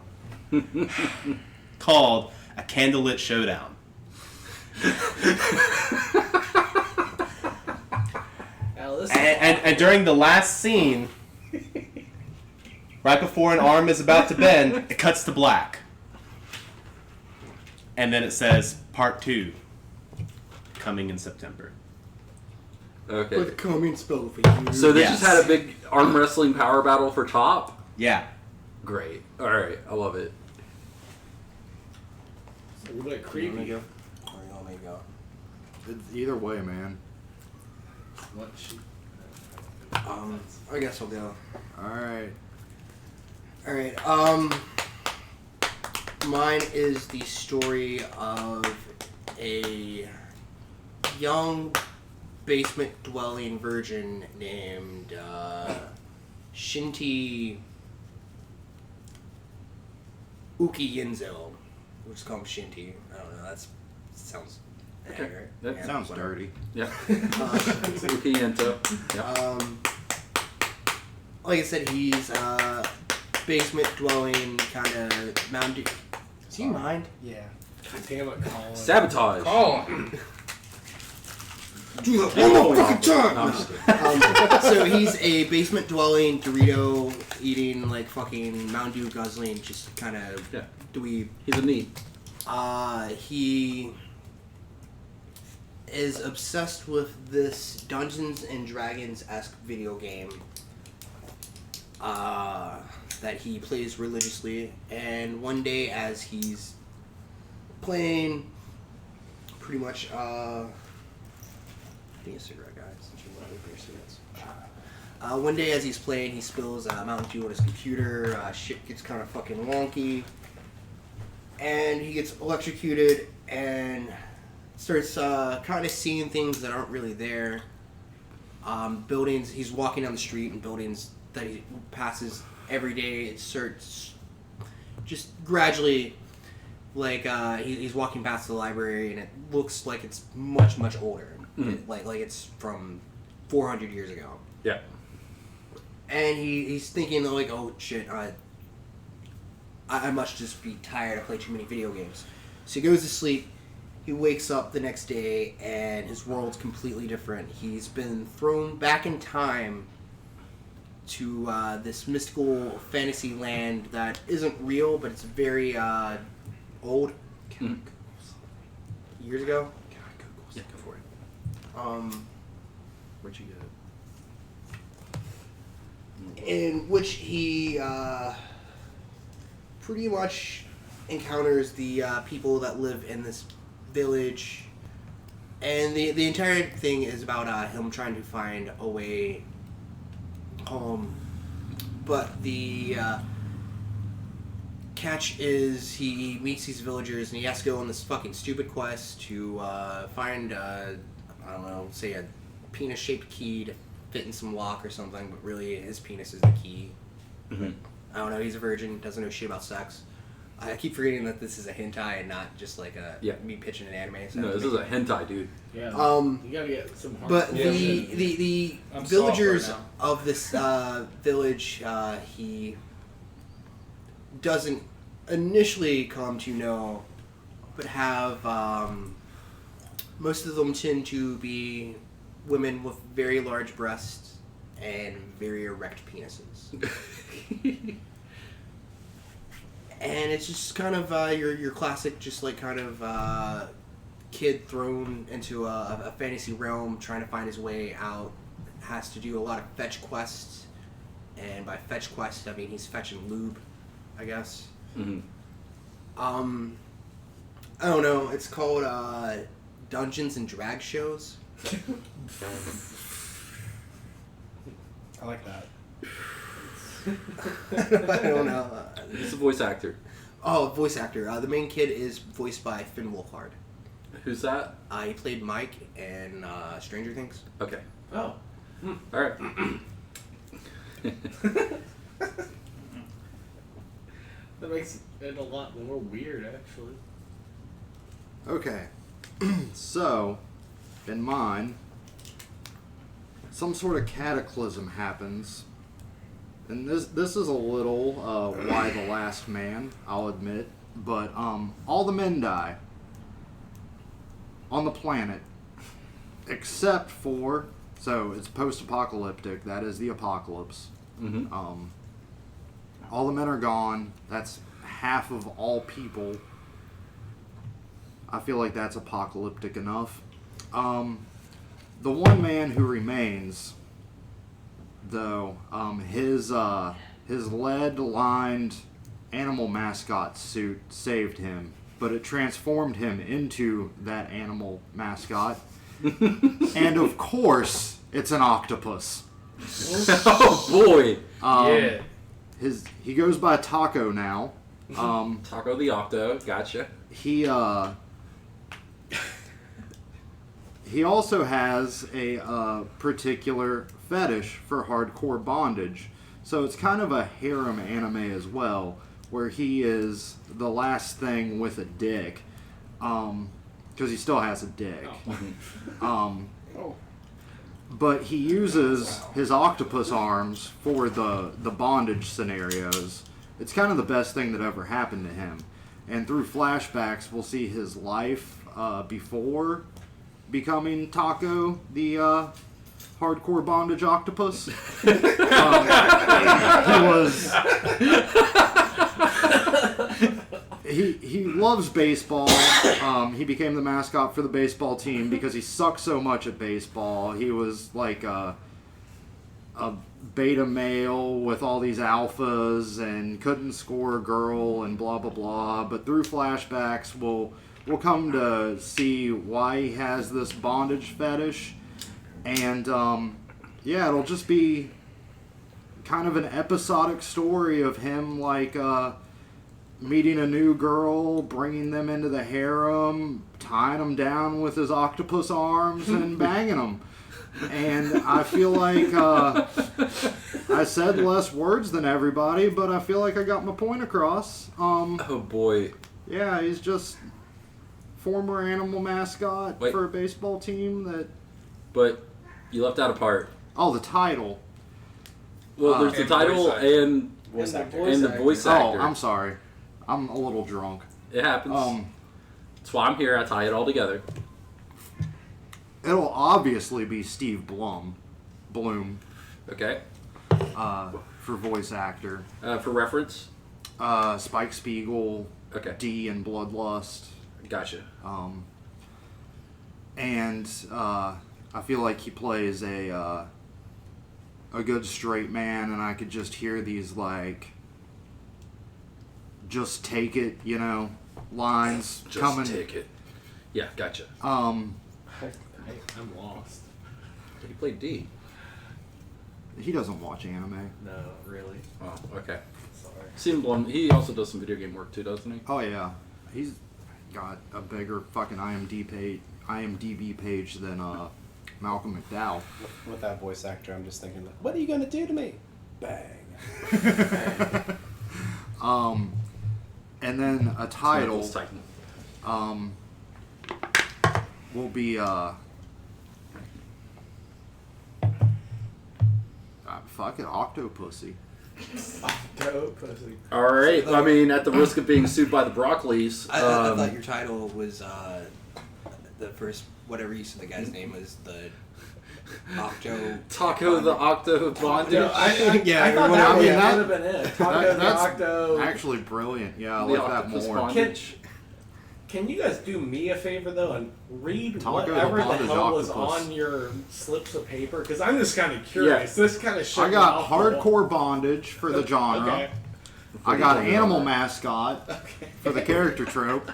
called a Candlelit Showdown. Now, this And during the last scene, right before an arm is about to bend, it cuts to black. And then it says, Part 2, coming in September. Okay. With coming spell for you. So they Yes. just had a big arm wrestling power battle for top? Yeah. Great. Alright, I love it. a little bit creepy. Or you want me to go? It's either way, man. What she? I guess I'll go. Alright. Alright, mine is the story of a young basement-dwelling virgin named, Shinty Uki Yinzo. We'll just call him Shinty. I don't know, sounds Okay. right? That Yeah, Sounds whatever. dirty. Yeah. Uki Yento. Yeah. Like I said, he's basement-dwelling, kind of mountain. Does he mind? Yeah. Damn it, Colin. Sabotage. Colin. Do that one more fucking time! No, I'm just kidding. So he's a basement-dwelling, Dorito-eating, like fucking Mountain Dew guzzling, just kind of Yeah. dweeb. He's a neat. He is obsessed with this Dungeons and Dragons-esque video game that he plays religiously. And one day, as he's playing, pretty much, give me a cigarette, guys, since you want to your cigarettes. One day, as he's playing, he spills Mountain Dew on his computer. Shit gets kind of fucking wonky. And he gets electrocuted and starts kind of seeing things that aren't really there. Buildings, he's walking down the street and buildings that he passes every day, it starts just gradually, like, he's walking past the library and it looks like it's much, much older. Like it's from 400 years ago. Yeah. And he's thinking, like, oh shit, I must just be tired. I play too many video games. So he goes to sleep. He wakes up the next day, and his world's completely different. He's been thrown back in time to this mystical fantasy land that isn't real, but it's very old. Years ago. Yeah, go for it. Where'd you get it? In which he pretty much encounters the people that live in this village, and the entire thing is about him trying to find a way home. But the catch is he meets these villagers and he has to go on this fucking stupid quest to find I don't know, say a penis-shaped key to fit in some lock or something, but really his penis is the key. Mm-hmm. I don't know, he's a virgin, doesn't know shit about sex. I keep forgetting that this is a hentai and not just like me pitching an anime. So No, this is a hentai, dude. Yeah. Um, You gotta get some hard. But Yeah, the I'm soft villagers right of this village, he doesn't initially come to know, but have most of them tend to be women with very large breasts and very erect penises. And it's just kind of your classic, just like kind of kid thrown into a fantasy realm, trying to find his way out. Has to do a lot of fetch quests, and by fetch quests I mean he's fetching lube, I guess. Mm-hmm. I don't know. It's called Dungeons and Drag Shows. I like that. I don't know. He's a voice actor. Oh, voice actor. The main kid is voiced by Finn Wolfhard. Who's that? He played Mike in Stranger Things. Okay. Oh. All right. That makes it a lot more weird, actually. Okay. So, in mine, some sort of cataclysm happens. And this is a little Y the Last Man, I'll admit. But all the men die on the planet. Except for, so it's post-apocalyptic, that is the apocalypse. Mm-hmm. All the men are gone. That's half of all people. I feel like that's apocalyptic enough. The one man who remains, though, his lead-lined animal mascot suit saved him, but it transformed him into that animal mascot. And of course, it's an octopus. Oh boy. Yeah. He goes by Taco now. Taco the Octo. Gotcha. He also has a particular fetish for hardcore bondage. So it's kind of a harem anime as well, where he is the last thing with a dick. Because he still has a dick. But he uses his octopus arms for the bondage scenarios. It's kind of the best thing that ever happened to him. And through flashbacks, we'll see his life before becoming Taco, the hardcore bondage octopus. He loves baseball. He became the mascot for the baseball team because he sucked so much at baseball. He was like a beta male with all these alphas and couldn't score a girl and blah blah blah. But through flashbacks, we'll come to see why he has this bondage fetish, and yeah, it'll just be kind of an episodic story of him like meeting a new girl, bringing them into the harem, tying them down with his octopus arms, and banging them. And I feel like I said less words than everybody, but I feel like I got my point across. Oh boy. Yeah, he's just former animal mascot Wait. for a baseball team that... But you left out a part. Oh, the title. Well, there's the And title voice actor. and Voice actor. and the voice actor. Oh, I'm sorry. I'm a little drunk. It happens. That's why I'm here. I tie it all together. It'll obviously be Steve Bloom, Okay. for voice actor. For reference. Spike Spiegel, Okay. D in Bloodlust. Gotcha. And I feel like he plays a good straight man, and I could just hear these like, just take it, lines Just coming. take it. Yeah, gotcha. I'm lost. He played D. He doesn't watch anime. No, really. Oh, okay. Sorry. Seen Blum. He also does some video game work too, doesn't he? Oh yeah, he's got a bigger fucking IMDb page than Malcolm McDowell. With that voice actor, I'm just thinking, like, what are you gonna do to me? Bang. And then a title Nicholas Titan. will be fuck it, Octopussy. Go pussy. All right. I mean, at the risk of being sued by the Broccoli's. I thought your title was the first, whatever you said the guy's name was, the Octo... Taco the Octo Bondage. No, I Yeah, thought or that whatever, would yeah. have been it. Taco the That's Octo. actually brilliant. Yeah, I The like that octopus more. bondage. Can you guys do me a favor though and read Taco the whatever the Bondage hell was Octopus. on your slips of paper? Because I'm just kind of curious. This kind of shit. I got hardcore bondage for the genre. Okay. I got animal mascot Okay. for the character trope,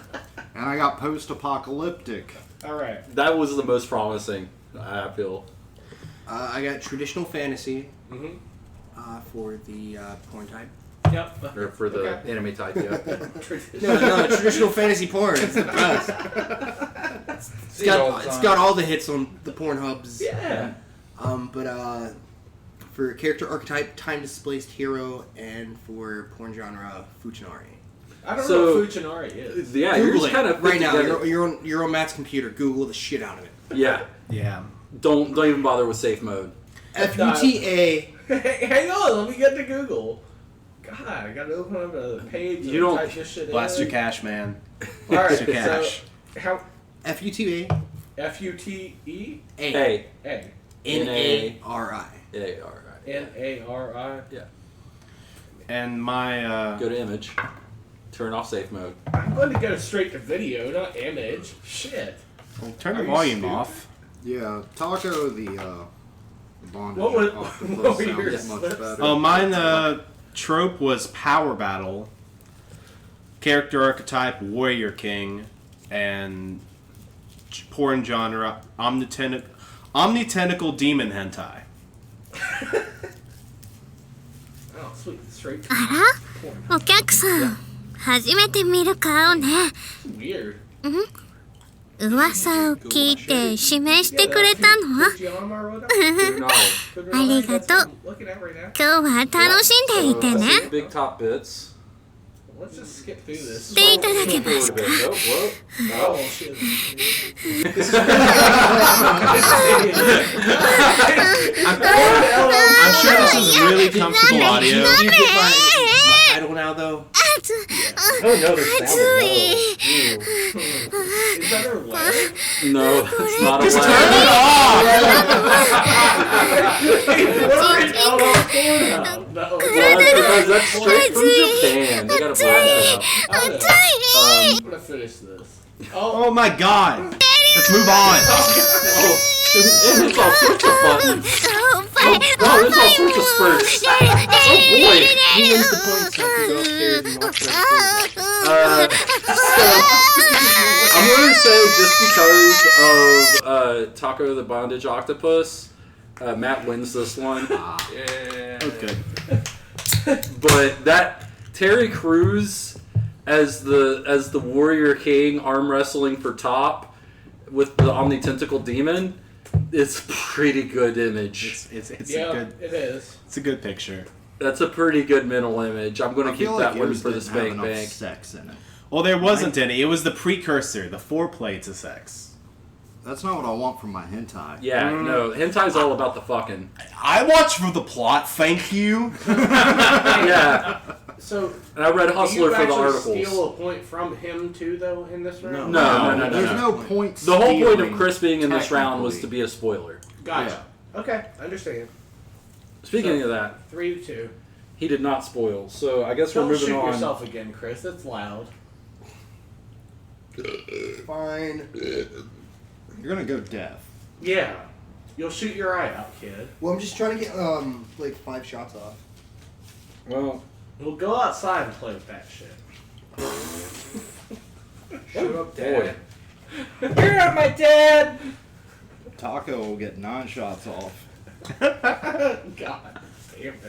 and I got post-apocalyptic. All right. That was the most promising, I feel. I got traditional fantasy Mm-hmm. for the porn type. Yep. Or for the Okay. anime type, yeah. No, traditional fantasy porn. It's the best. It's See it all the got it's time. got all the hits on the Pornhubs. Yeah. But for character archetype, time displaced hero, and for porn genre, Fuchinari. I don't So- know what Fuchinari is. Yeah, you're Google just it kind of right now. You're on Matt's computer. Google the shit out of it. Yeah, Yeah. don't even bother with safe mode. FUTA. Hang on, let me get to Google. God, I gotta open up a page and You don't- type this shit Blast in. your cash, man. Alright, your cash. so how FUTA. FUTE Hey, A NARI. A-R-I. NARI. And my Go to image. Turn off safe mode. I'm going to go straight to video, not image. Shit. well, turn Are the you volume stupid? off. Yeah, Taco the bondage What was- octopus what were your sounds much slips? better. Oh, mine trope was power battle. Character archetype Warrior King, and porn genre omnitentacle demon hentai. Oh, sweet. Straight to あらお客さん初めて見る顔ね weird. 噂を聞いて指名してくれたの Fujiyama or whatever? Good knowledge. Couldn't I really- think that's I what I'm looking at right now. 今日は楽しんでいて So, ね see big top bits. Let's just skip through this. していただけますか Oh, whoa. Oh, shit. I'm sure this is really comfortable audio. Do you get my title now, though? Oh, no, this 暑 sounded い Is that her leg? No, it's not a Just turn lag. it off! Out on Pornhub. No, Because that's straight from Japan. They gotta blast it out. I know. 暑い I'm gonna finish this. Oh my god! Let's move on. Oh, it's all sorts of buttons. Oh, Oh, there's all sorts of spurts. I'm gonna say just because of Taco the Bondage Octopus, Matt wins this one. Yeah. Okay. But that Terry Crews as the Warrior King arm wrestling for top with the Omni Tentacle Demon, it's a pretty good image. It's Yeah, a good it is. it's a good picture. That's a pretty good mental image. I'm gonna I keep feel that like one yours for the didn't have Spank enough Bank. sex in it. Well, there wasn't any. It was the precursor, the foreplay to sex. That's not what I want from my hentai. Yeah, no, hentai's all about the fucking. I watch for the plot, thank you. Yeah, So, and I read do Hustler you for the actually articles. steal a point from him too, though, in this round? No. There's no point. The whole point of stealing, Chris being in this round was to technically. be a spoiler. Gotcha. Okay, understand. Speaking of that, 3-2. he did not spoil, so I guess we're Don't moving shoot on. yourself again, Chris. That's loud. Fine. You're gonna go deaf. Yeah. You'll shoot your eye out, kid. Well, I'm just trying to get like 5 shots off. Well, We'll go outside and play with that shit. Shut up, boy. Dad. You're not my dad! Taco will get 9 shots off. God damn it.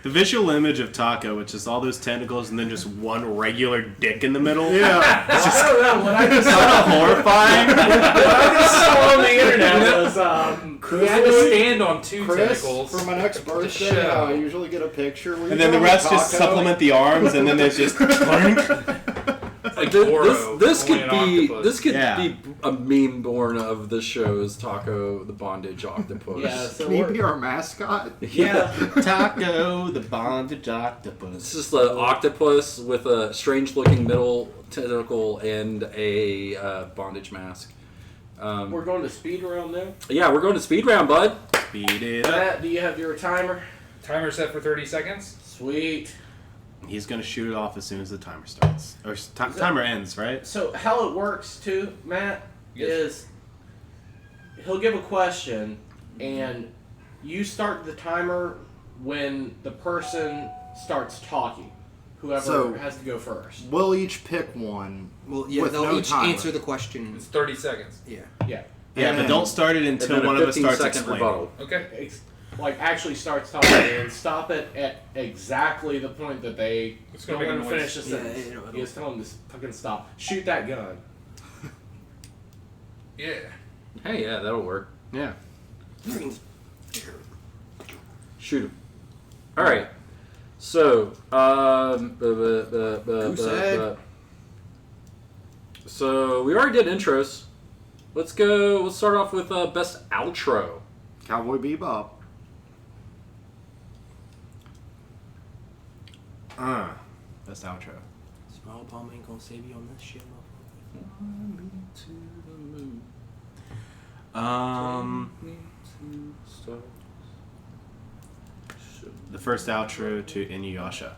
The visual image of Taco, which is all those tentacles and then just one regular dick in the middle. Yeah. I don't know. What I just Kind of horrifying. what I just saw on the internet was We had to stand on 2 Chris, tentacles. for my next birthday, show. I usually get a picture. Will you And then the draw rest just Taco? supplement the arms, and then there's just clink. like Goro, this only could an be octopus. this could Yeah. be a meme born of the show's Taco the Bondage Octopus. Yeah, so Can he we're, be our mascot? Yeah. Taco, the bondage octopus. It's just an octopus with a strange-looking middle tentacle and a bondage mask. we're going to speed round now. Yeah, we're going to speed round, bud. Speed it up. Matt, do you have your timer? Timer set for 30 seconds. Sweet. He's gonna shoot it off as soon as the timer starts. Or timer ends, right? So how it works too, Matt, Yes. is he'll give a question and you start the timer when the person starts talking. Whoever So- has to go first. We'll each pick one. Well, yeah, With they'll no each timer. answer the question. It's 30 seconds. Yeah. Yeah. Yeah, but And- don't start it And until then one a of us starts 15-second explaining. rebuttal. Okay. Like actually starts talking and stop it at exactly the point that they It's don't gonna make a want to noise. finish the Yeah, sentence. it'll- You just tell them to fucking stop. Shoot that gun. Yeah. Hey, yeah, that'll work. Yeah. Shoot him. All right. So, so we already did intros. Let's go. Let's start off with best outro. Cowboy Bebop. Best outro. Small Palm ain't gonna save you on this shit, The first outro to Inuyasha.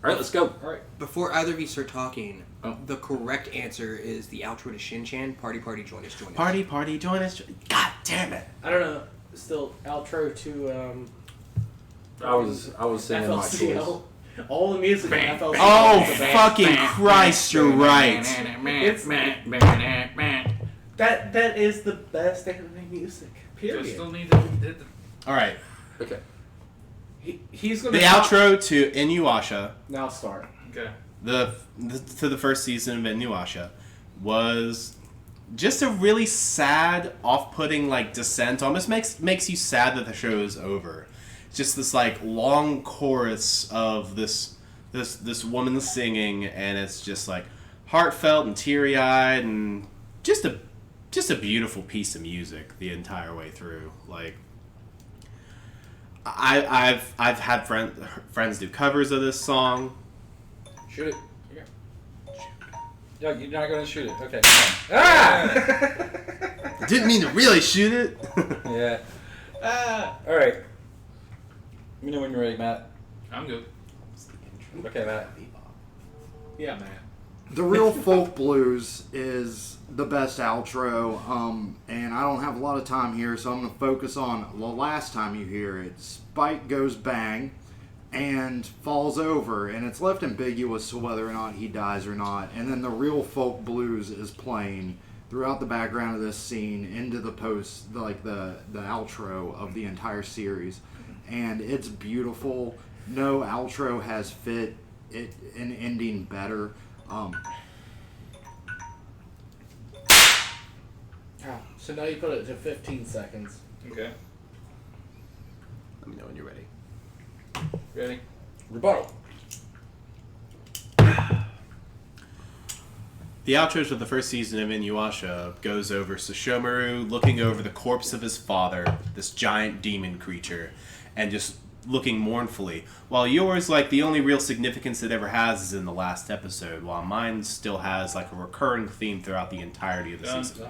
All right, let's go. All right. Before either of you start talking, Oh. the correct answer is the outro to Shin-Chan. Party, party, join us, join us. Party, party, join us. God damn it. I don't know. Still outro to I was saying my choice. FLCL. All the music in FLCL. Oh, is the best. fucking Christ, you're right. It's that is the best anime music. Period. Just still need to hit the... Alright. Okay. He's gonna The outro to Inuyasha, now start. Okay. to the first season of Inuyasha, was just a really sad, off-putting like descent. Almost makes you sad that the show is over. Just this like long chorus of this woman singing, and it's just like heartfelt and teary-eyed, and just a beautiful piece of music the entire way through. Like I've had friends do covers of this song. Shoot it. Okay. Yeah, you're not gonna shoot it. Okay. Come on. Ah! I didn't mean to really shoot it. Yeah. All right. Let me know when you're ready, Matt. I'm good. Okay, Matt. Yeah, man. The Real Folk Blues is the best outro, and I don't have a lot of time here, so I'm going to focus on the last time you hear it. Spike goes bang and falls over, and it's left ambiguous to whether or not he dies or not. And then the Real Folk Blues is playing throughout the background of this scene into the post, like the outro of the entire series. And it's beautiful. No outro has fit it an ending better. So now you put it to 15 seconds. Okay. Let me know when you're ready. Ready? Rebuttal. The outro to the first season of Inuyasha goes over Sesshomaru looking over the corpse of his father, this giant demon creature, and just looking mournfully. While yours, like, the only real significance it ever has is in the last episode, while mine still has, like, a recurring theme throughout the entirety of the season.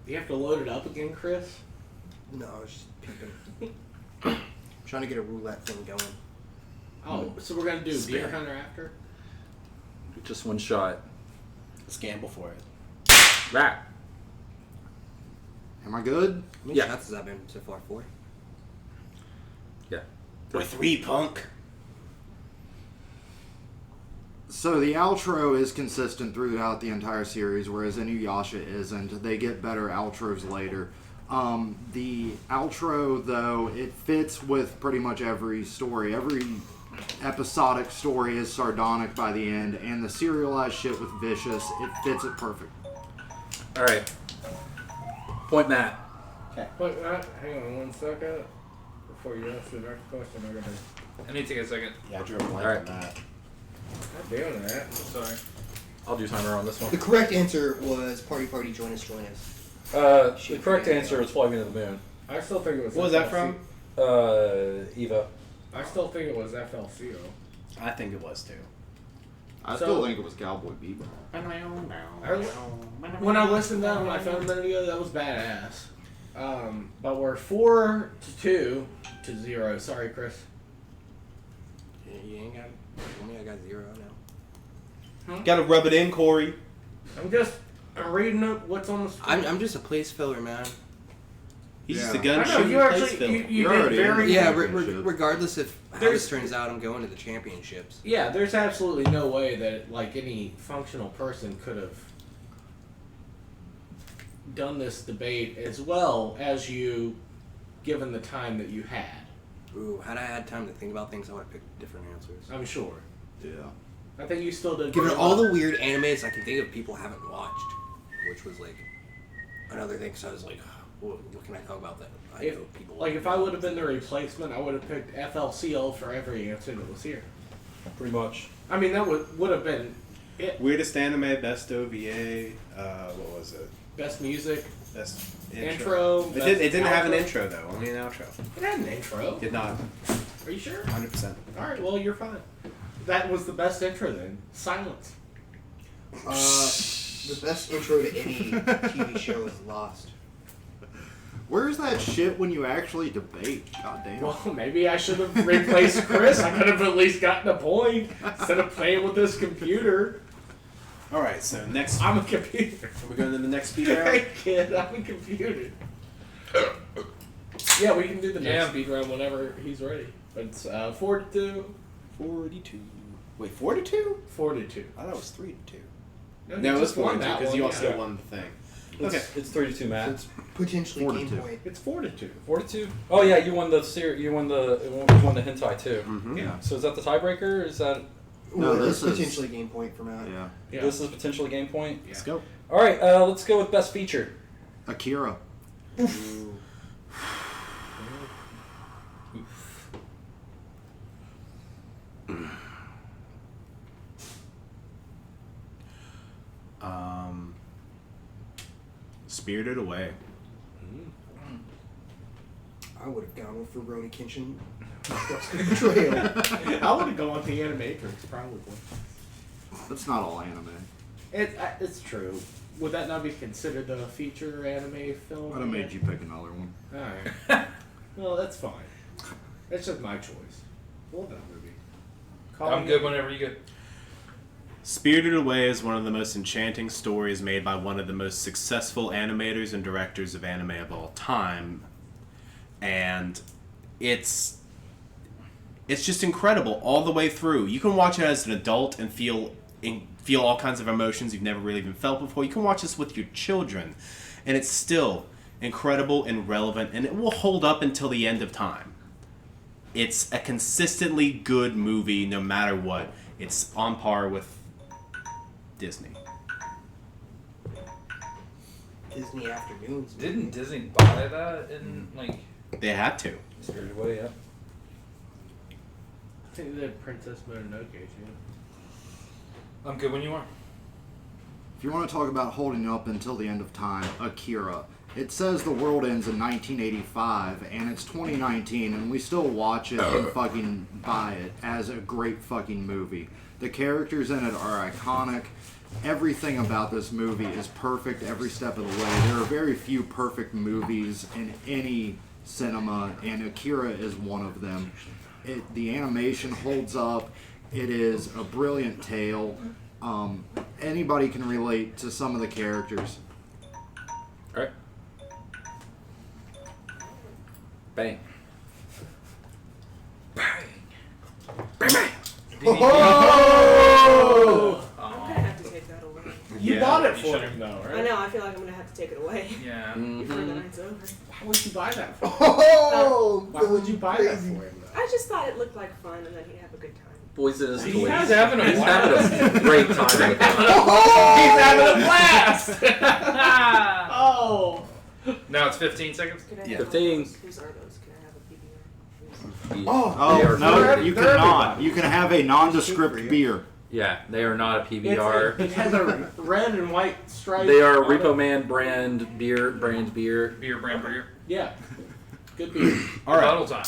You have to load it up again, Chris? No, I was just peeping. Trying to get a roulette thing going. Oh, so we're going to do Spare. Deer Hunter after? Just one shot. Let's gamble for it. That. Am I good? How many Yeah. shots has that been so far? 4? Yeah. Or 3, punk! So the outro is consistent throughout the entire series, whereas Inuyasha isn't. They get better outros later. The outro, though, it fits with pretty much every story. Every episodic story is sardonic by the end, and the serialized shit with Vicious, it fits it perfect. All right. Point Matt. Wait, hang on 1 second. Before you ask the next question, I gotta... I need to take a second. Yeah, I drew a blank Alright. on that. I'm doing that. Sorry. I'll do timer on this one. The correct answer was party, party, join us, join us. The correct answer is Flying to the Moon. I still think it was What was that FLC. from? Eva. I still think it was FLCO. I think it was too. I So- still think it was Cowboy Bebop. When I listened to that on my phone a minute ago, that was badass. But we're 4-2 to 0. Sorry, Chris. Yeah, you ain't got. Only I got 0 now. Gotta rub it in, Corey. I'm reading up what's on the screen. I'm just a place filler, man. He's just Yeah. a gun I know, shooting you place actually, filler. you You're did already very... in. Yeah, Championship. regardless of how There's- this turns out, I'm going to the championships. Yeah, there's absolutely no way that, like, any functional person could have done this debate as well as you, given the time that you had. Ooh, had I had time to think about things, I would have picked different answers. I'm sure. Yeah. I think you still did. Given pretty all well. the weird animes I can think of people haven't watched, which was like another thing. So I was like, what can I talk about that? I know people Like if I would have been the replacement, I would have picked FLCL for every answer that was here. Pretty much. I mean, that would have been it. Weirdest anime, best OVA. What was it? Best music, Best intro. It didn't have an outro. intro though. Only an outro. It had an intro. Did not. Are you sure? 100%. All right. Well, you're fine. That was the best intro then. Silence. the best intro to any TV show is Lost. Where's that shit when you actually debate? God damn. Well, maybe I should have replaced Chris. I could have at least gotten a point instead of playing with this computer. All right. So next, I'm a computer. are we going to the next speed round? Hey kid, I'm a computer. Yeah, we can do the next Yeah. speed round whenever he's ready. It's 4-2. 42. Wait, 4 to 2? 4-2. I thought it was 3 to 2. No, No, you it was just 4 won to 2 that because one, you also yeah. won the thing. It's, Okay. It's 3-2, Matt. It's potentially 4-2. Game Point. It's 4-2. 4-2. Oh yeah, you won the you won the hentai too. Mm-hmm. Yeah. So is that the tiebreaker? Or is that No, Well, this it's is- potentially Game Point from out. Yeah. Yeah. this is potentially game point? Yeah. Let's go. All right, let's go with best feature. Akira. Spirited Away. I would have gone with Rurouni Kenshin. Betrayal. I would have gone with the Animatrix, probably. That's not all anime. It's true. Would that not be considered a feature anime film? I'd have made you pick another one. Alright. Well, that's fine. That's just my choice. Love that movie. I'm good whenever you get. Spirited Away is one of the most enchanting stories made by one of the most successful animators and directors of anime of all time. And it's just incredible all the way through. You can watch it as an adult and feel all kinds of emotions you've never really even felt before. You can watch this with your children, and it's still incredible and relevant, and it will hold up until the end of time. It's a consistently good movie no matter what. It's on par with Disney. Disney Afternoons. Didn't Disney buy that in like They had to. Spirited Away, yeah. I think they did Princess Mononoke too. I'm good when you are. If you want to talk about holding up until the end of time, Akira. It says the world ends in 1985, and it's 2019, and we still watch it and fucking buy it as a great fucking movie. The characters in it are iconic. Everything about this movie is perfect every step of the way. There are very few perfect movies in any cinema, and Akira is one of them. The animation holds up. It is a brilliant tale. Anybody can relate to some of the characters. All right. Bang. Oh! I'm gonna have to take that away. You Yeah, bought it you for should've. him though, right? I know. I feel like I'm gonna have to take it away Yeah. before the night's over. Why would you buy that for him? Oh! Why would you buy that for him though? I just thought it looked like fun, and then he'd have a good time. Boys in his He toys. has having a He's blast. having a great time with it. He's having a blast! Oh! Now it's 15 seconds. Could I Yeah. have 15. those? Whose are those? Can I have a PBR? Oh, They are no, they're- you they're cannot. everybody. You can have a nondescript beer. Yeah, they are not a PBR. It has a red and white stripe. They are on it. Repo Man brand beer. Beer, brand beer. Yeah. Good beer. All right. Bottle time.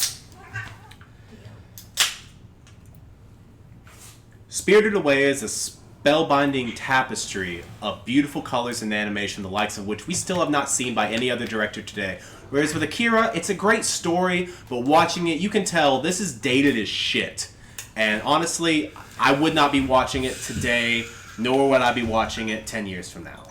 Spirited Away is a spellbinding tapestry of beautiful colors and animation, the likes of which we still have not seen by any other director today. Whereas with Akira, it's a great story, but watching it, you can tell this is dated as shit. And honestly, I would not be watching it today, nor would I be watching it 10 years from now.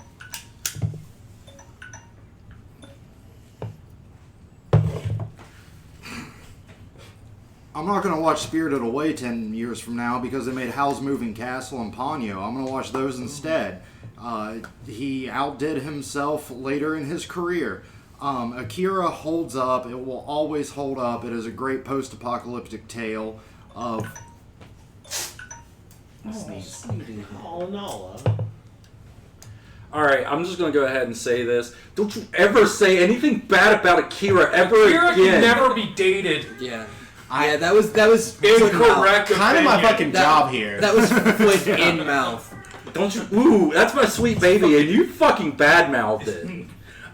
I'm not going to watch Spirited Away 10 years from now because they made Howl's Moving Castle and Ponyo. I'm going to watch those instead. He outdid himself later in his career. Akira holds up. It will always hold up. It is a great post-apocalyptic tale of Oh, Nala. All right, I'm just gonna go ahead and say this. Don't you ever say anything bad about Akira ever Akira again. can never be dated. Yeah. That was Incorrect. Kind of my opinion. fucking job here. That was foot in mouth. Don't you? Ooh, that's my sweet baby, and you fucking badmouthed it.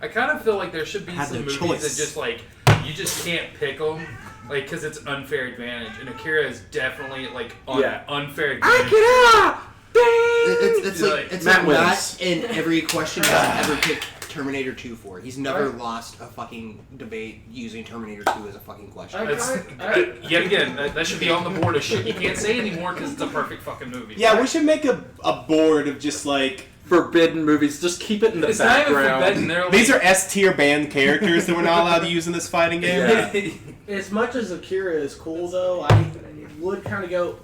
I kind of feel like there should be Had some no movies choice. that just like you just can't pick them, like because it's unfair advantage. And Akira is definitely like unfair advantage. Akira! It's Matt like wins. Matt in every question he's ever picked Terminator 2 for. He's never lost a fucking debate using Terminator 2 as a fucking question. Yet again, that should be on the board of shit you can't say anymore because it's a perfect fucking movie. Yeah, we should make a board of just like forbidden movies. Just keep it in the it's not even background. forbidden. They're like, these are S tier banned characters that we're not allowed to use in this fighting game. Yeah. As much as Akira is cool, though, I would kind of go.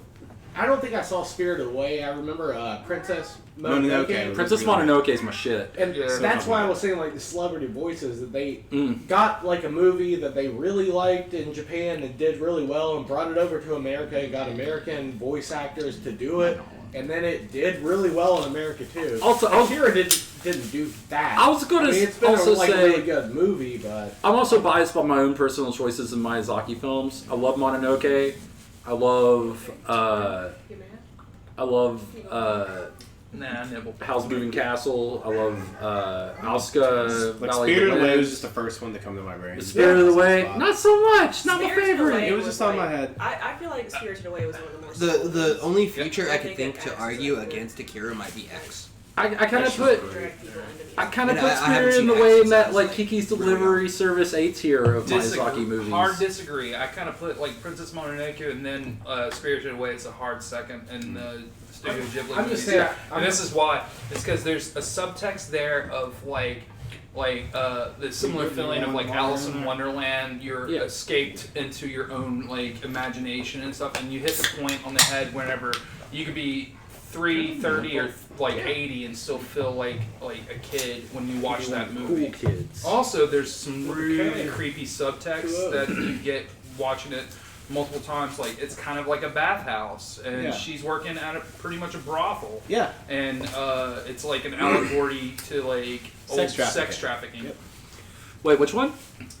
I don't think I saw Spirited Away. I remember Princess Mononoke. Princess Mononoke is my shit. And Yeah. that's why I was saying, like, the celebrity voices, that they Mm. got, like, a movie that they really liked in Japan and did really well and brought it over to America and got American voice actors to do it. And then it did really well in America, too. Also, Akira didn't do that. I was gonna it's been also a say- really good movie, but... I'm also biased by my own personal choices in Miyazaki films. I love Mononoke. I love nah, nibble. Howl's Moving Castle. I love Asuka. Like Valley of Spirited the Away was Winds. just the first one to come to my brain. Spirited Away, not so much. Not my Spirited favorite. Away It was just on my head. I feel like Spirited Away was one of the more The only feature Yeah. I could think to argue against Akira might be X. I kind of put drag people into music. I kind of And put I haven't Spirit in seen the X way in since I that was, like like, Kiki's really Delivery Service A tier of Miyazaki movies. Hard disagree. I kind of put like Princess Mononoke and then Spirited Away as a hard second in the Studio Ghibli I'm movies. just saying, and this is why. It's because there's a subtext there of like the similar feeling of like Alice in Wonderland. You're Yeah. escaped into your own like imagination and stuff, and you hit the point on the head whenever you could be 3, 30, or like 80 and still feel like a kid when you watch that movie. Cool kids. Also, there's some really creepy subtext that you get watching it multiple times. Like, it's kind of like a bathhouse, and Yeah. she's working at pretty much a brothel. Yeah. And it's like an allegory to like old Sex trafficking. sex trafficking. Yep. Wait, which one?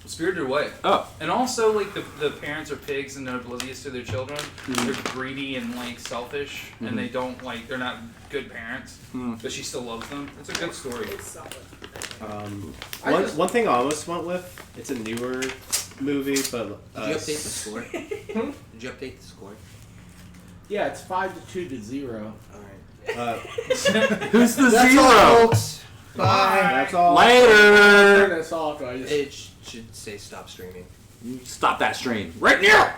Spirited Away. Oh, And also, like, the parents are pigs and they're oblivious to their children. They're greedy and, like, selfish, and they don't, like, they're not good parents, but she still loves them. It's a good story. It's solid. One thing I almost went with, it's a newer movie, but... Did you update the score? Did you update the score? Yeah, it's 5-2-0. Alright. who's the That's zero? all, folks. Bye. That's all. Turn Later. this off. I just... It should say stop streaming. Stop that stream right now.